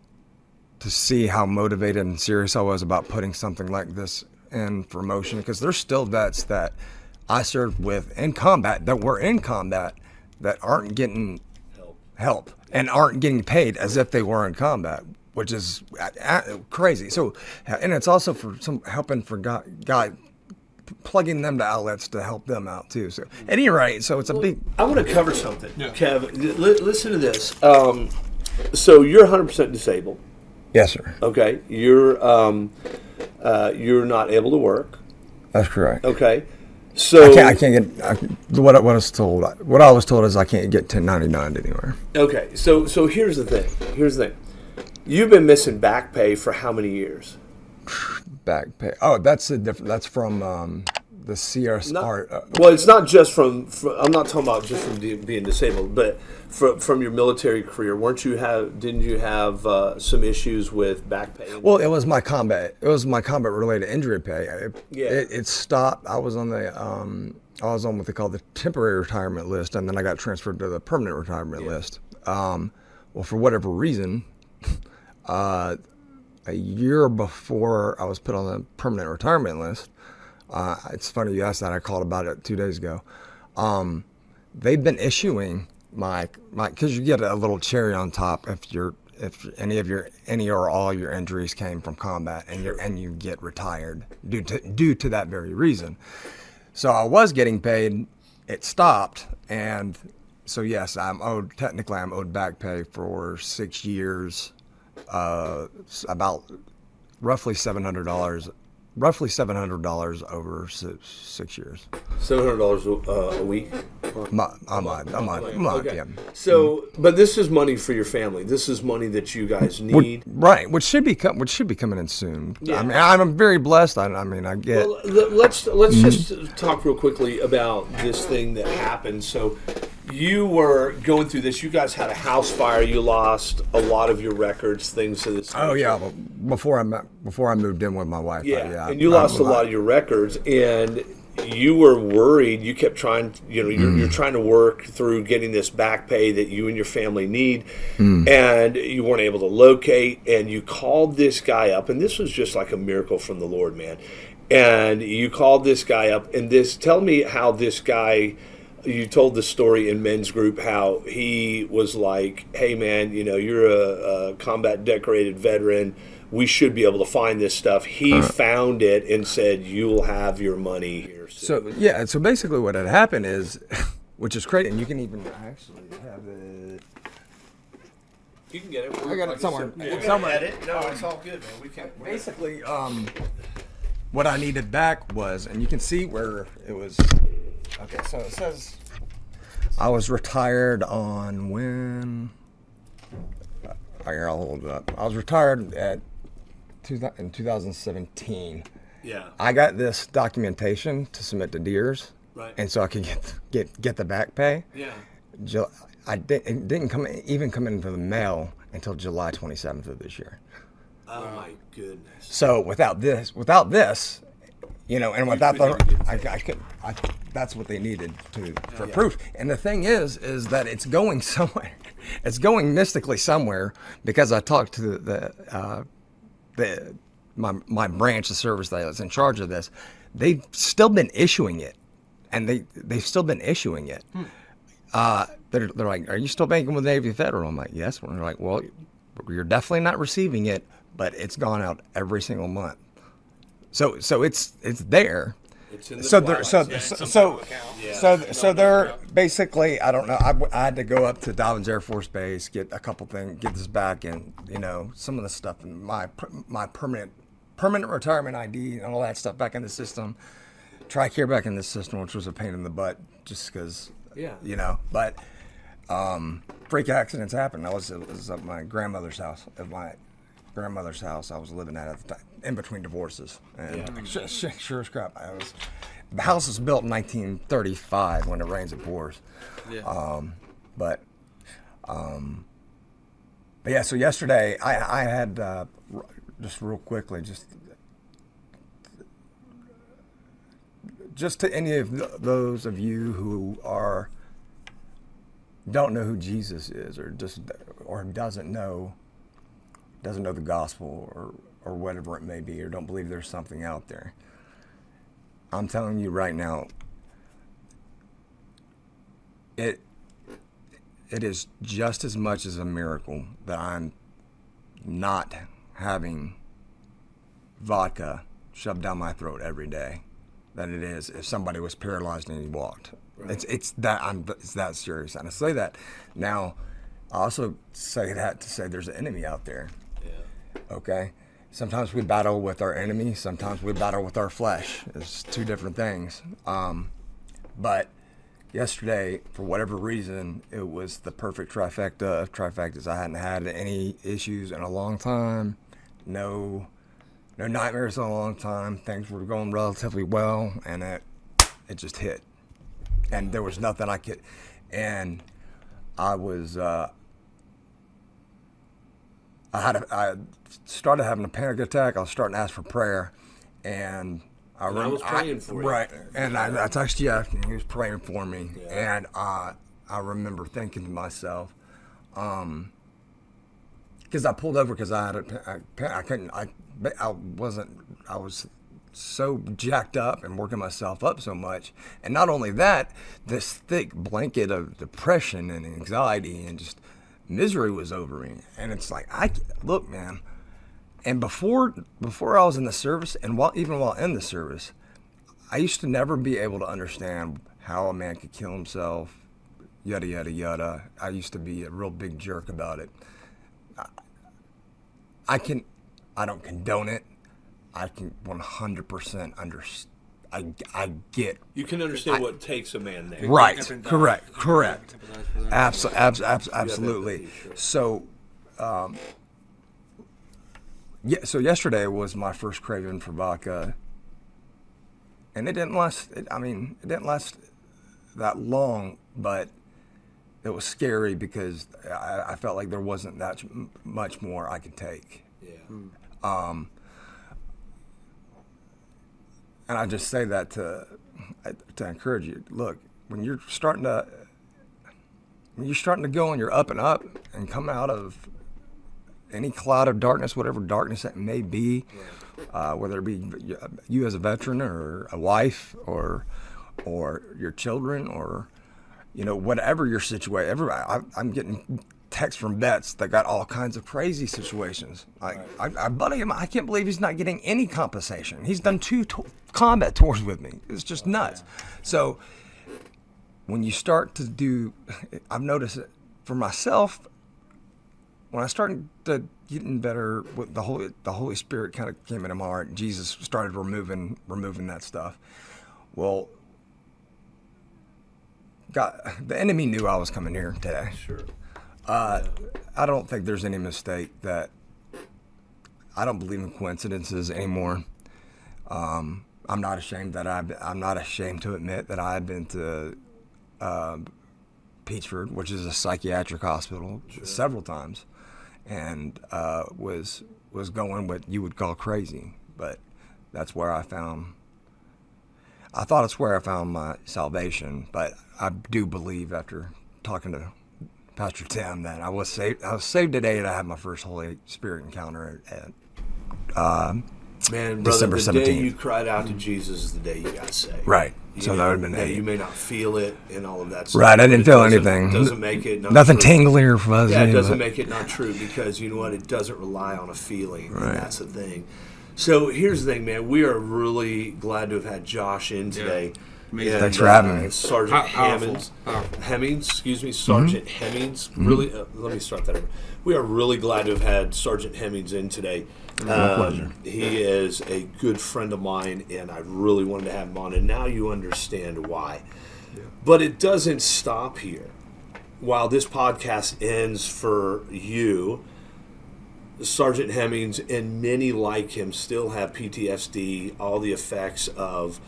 [SPEAKER 4] to see how motivated and serious I was about putting something like this in for motion, because there's still vets that I served with in combat, that were in combat, that aren't getting help and aren't getting paid as if they were in combat, which is crazy. So, and it's also for some helping for God plugging them to outlets to help them out too. So, at any rate, so it's a big.
[SPEAKER 2] I want to cover something, Kev. Listen to this. So you're 100% disabled.
[SPEAKER 4] Yes, sir.
[SPEAKER 2] Okay, you're not able to work.
[SPEAKER 4] That's correct.
[SPEAKER 2] Okay, so
[SPEAKER 4] I can't get what I was told. What I was told is I can't get 1099 anywhere.
[SPEAKER 2] Okay, so here's the thing. You've been missing back pay for how many years?
[SPEAKER 4] Back pay. Oh, that's a different. That's from the CRS.
[SPEAKER 2] Well, it's not just from. I'm not talking about just from being disabled, but from your military career. Didn't you have some issues with back pay?
[SPEAKER 4] Well, it was my combat. It was my combat related injury pay. It stopped. I was on what they call the temporary retirement list, and then I got transferred to the permanent retirement list. Well, for whatever reason. A year before I was put on the permanent retirement list, it's funny you asked that. I called about it 2 days ago. They've been issuing my because you get a little cherry on top if any or all your injuries came from combat and you get retired due to that very reason. So I was getting paid. It stopped, and so yes, I'm owed back pay for 6 years. About roughly $700 over 6 years.
[SPEAKER 2] $700 a week.
[SPEAKER 4] A month.
[SPEAKER 2] Okay. So, but this is money for your family. This is money that you guys need,
[SPEAKER 4] right? Which should be coming in soon. Yeah. I mean, I'm very blessed. I get.
[SPEAKER 2] Well, let's just talk real quickly about this thing that happened. So, you were going through this. You guys had a house fire. You lost a lot of your records, things of this nature.
[SPEAKER 4] Oh yeah, before I moved in with my wife.
[SPEAKER 2] Yeah, and you lost a lot of your records, and you were worried. You kept trying. You're trying to work through getting this back pay that you and your family need, and you weren't able to locate. And you called this guy up, and this was just like a miracle from the Lord, man. And you called this guy up, and tell me how this guy. You told the story in men's group how he was like, hey man, you're a combat decorated veteran. We should be able to find this stuff. He found it and said, you'll have your money here soon.
[SPEAKER 4] So basically what had happened is, which is crazy, and you can even actually have it.
[SPEAKER 2] You can get it.
[SPEAKER 4] I got it somewhere.
[SPEAKER 2] Somewhere. No, it's all good, man. We can't.
[SPEAKER 4] Basically, what I needed back was, and you can see where it was. Okay, so it says I was retired on when. I'll hold it up. I was retired in 2017.
[SPEAKER 2] Yeah.
[SPEAKER 4] I got this documentation to submit to DEERS,
[SPEAKER 2] Right.
[SPEAKER 4] and so I could get the back pay.
[SPEAKER 2] Yeah.
[SPEAKER 4] It didn't come into the mail until July 27th of this year.
[SPEAKER 2] Oh my goodness.
[SPEAKER 4] So without this, and without that's what they needed for proof. And the thing is that it's going somewhere. It's going mystically somewhere, because I talked to my branch of service that is in charge of this. They've still been issuing it, and they've still been issuing it. They're like, "Are you still banking with Navy Federal?" I'm like, "Yes." And they're like, "Well, you're definitely not receiving it, but it's gone out every single month." So it's there.
[SPEAKER 2] It's in the
[SPEAKER 4] so they're basically, I don't know. I had to go up to Dobbins Air Force Base, get a couple things, get this back, and some of the stuff in my permanent retirement ID and all that stuff back in the system. TRICARE back in the system, which was a pain in the butt, just because.
[SPEAKER 2] Yeah.
[SPEAKER 4] But freak accidents happen. It was at my grandmother's house. At my grandmother's house, I was living at the time, in between divorces, and sure as crap. The house was built in 1935. When it rains, it pours.
[SPEAKER 3] Yeah.
[SPEAKER 4] But yeah. So yesterday, I had just real quickly, just to any of those of you who don't know who Jesus is, or doesn't know the gospel, or whatever it may be, or don't believe there's something out there. I'm telling you right now, it is just as much as a miracle that I'm not having vodka shoved down my throat every day than it is if somebody was paralyzed and he walked. Right. It's that serious, and I say that now. I also say that to say there's an enemy out there.
[SPEAKER 2] Yeah.
[SPEAKER 4] Okay. Sometimes we battle with our enemy. Sometimes we battle with our flesh. It's two different things. But yesterday, for whatever reason, it was the perfect trifecta of trifectas. I hadn't had any issues in a long time. No nightmares in a long time. Things were going relatively well, and it just hit. And there was nothing I could. And I was. I started having a panic attack. I was starting to ask for prayer, and
[SPEAKER 2] I was praying for you.
[SPEAKER 4] Right, and I texted you after, and he was praying for me, and I remember thinking to myself, because I pulled over because I was so jacked up and working myself up so much, and not only that, this thick blanket of depression and anxiety and just misery was over me. And it's like, look, man. And before I was in the service, and even while in the service, I used to never be able to understand how a man could kill himself, yada yada yada. I used to be a real big jerk about it. I don't condone it. I can 100% understand. I get.
[SPEAKER 2] You can understand what takes a man there.
[SPEAKER 4] Right. Correct. Absolutely. So, so yesterday was my first craving for vodka, and it didn't last. It didn't last that long, but it was scary because I felt like there wasn't that much more I could take.
[SPEAKER 2] Yeah.
[SPEAKER 4] And I just say that to encourage you. Look, when you're starting to go and you're up and up and come out of any cloud of darkness, whatever darkness it may be, whether it be you as a veteran or a wife or your children or whatever your situation. I'm getting texts from vets that got all kinds of crazy situations. I buddy him. I can't believe he's not getting any compensation. He's done 2 combat tours with me. It's just nuts. So when you start to do, I've noticed it for myself. When I started to getting better, with the Holy Spirit kind of came into my heart. Jesus started removing that stuff. Well, the enemy knew I was coming here today.
[SPEAKER 2] Sure.
[SPEAKER 4] I don't think there's any mistake that I don't believe in coincidences anymore. I'm not ashamed to admit that I've been to Peachford, which is a psychiatric hospital, several times, and was going what you would call crazy. But that's where I thought it's where I found my salvation. But I do believe, after talking to Pastor Tim, that I was saved. I was saved today, and I had my first Holy Spirit encounter at
[SPEAKER 2] Man, brother,
[SPEAKER 4] December
[SPEAKER 2] the
[SPEAKER 4] 17th.
[SPEAKER 2] day you cried out to Jesus is the day you got saved.
[SPEAKER 4] Right.
[SPEAKER 2] You
[SPEAKER 4] So
[SPEAKER 2] know,
[SPEAKER 4] that would have been
[SPEAKER 2] yeah,
[SPEAKER 4] it.
[SPEAKER 2] you may not feel it and all of that stuff.
[SPEAKER 4] Right, I
[SPEAKER 2] but
[SPEAKER 4] didn't
[SPEAKER 2] it
[SPEAKER 4] feel
[SPEAKER 2] doesn't-
[SPEAKER 4] anything.
[SPEAKER 2] Doesn't make it not
[SPEAKER 4] Nothing
[SPEAKER 2] true.
[SPEAKER 4] tingly or fuzzy.
[SPEAKER 2] Yeah, it doesn't
[SPEAKER 4] but-
[SPEAKER 2] make it not true, because you know what? It doesn't rely on a feeling.
[SPEAKER 4] Right.
[SPEAKER 2] And that's the thing. So here's the thing, man. We are really glad to have had Josh in today.
[SPEAKER 3] Amazing.
[SPEAKER 2] And,
[SPEAKER 4] Thanks for having me.
[SPEAKER 2] Sergeant
[SPEAKER 3] Powerful.
[SPEAKER 2] Hemmings, Sergeant Hemmings. Really, let me start that over. We are really glad to have had Sergeant Hemmings in today.
[SPEAKER 4] My pleasure.
[SPEAKER 2] He is a good friend of mine, and I really wanted to have him on, and now you understand why. But it doesn't stop here. While this podcast ends for you, Sergeant Hemmings and many like him still have PTSD, all the effects of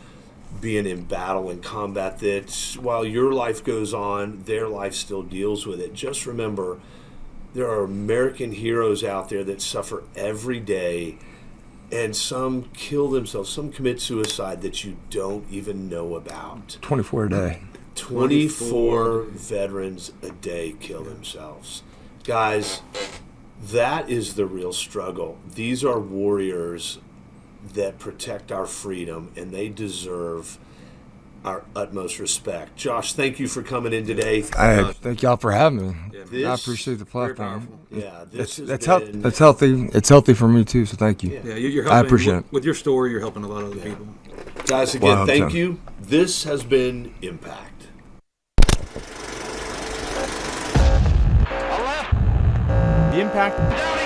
[SPEAKER 2] being in battle and combat, that while your life goes on, their life still deals with it. Just remember, there are American heroes out there that suffer every day, and some kill themselves, some commit suicide that you don't even know about.
[SPEAKER 4] 24 a day.
[SPEAKER 2] 24 veterans a day kill themselves. Guys, that is the real struggle. These are warriors that protect our freedom, and they deserve our utmost respect. Josh, thank you for coming in today.
[SPEAKER 4] I thank y'all for having me.
[SPEAKER 2] This-
[SPEAKER 4] I appreciate the
[SPEAKER 3] Very
[SPEAKER 4] platform.
[SPEAKER 3] powerful.
[SPEAKER 2] Yeah, this has
[SPEAKER 4] That's
[SPEAKER 2] been...
[SPEAKER 4] That's healthy. It's healthy for me too. So thank you.
[SPEAKER 3] Yeah, you're helping.
[SPEAKER 4] I appreciate it.
[SPEAKER 3] With your story, you're helping a lot of other people.
[SPEAKER 2] Guys, again,
[SPEAKER 4] Well,
[SPEAKER 2] thank
[SPEAKER 4] so-
[SPEAKER 2] you. This has been Impact.
[SPEAKER 1] The impact.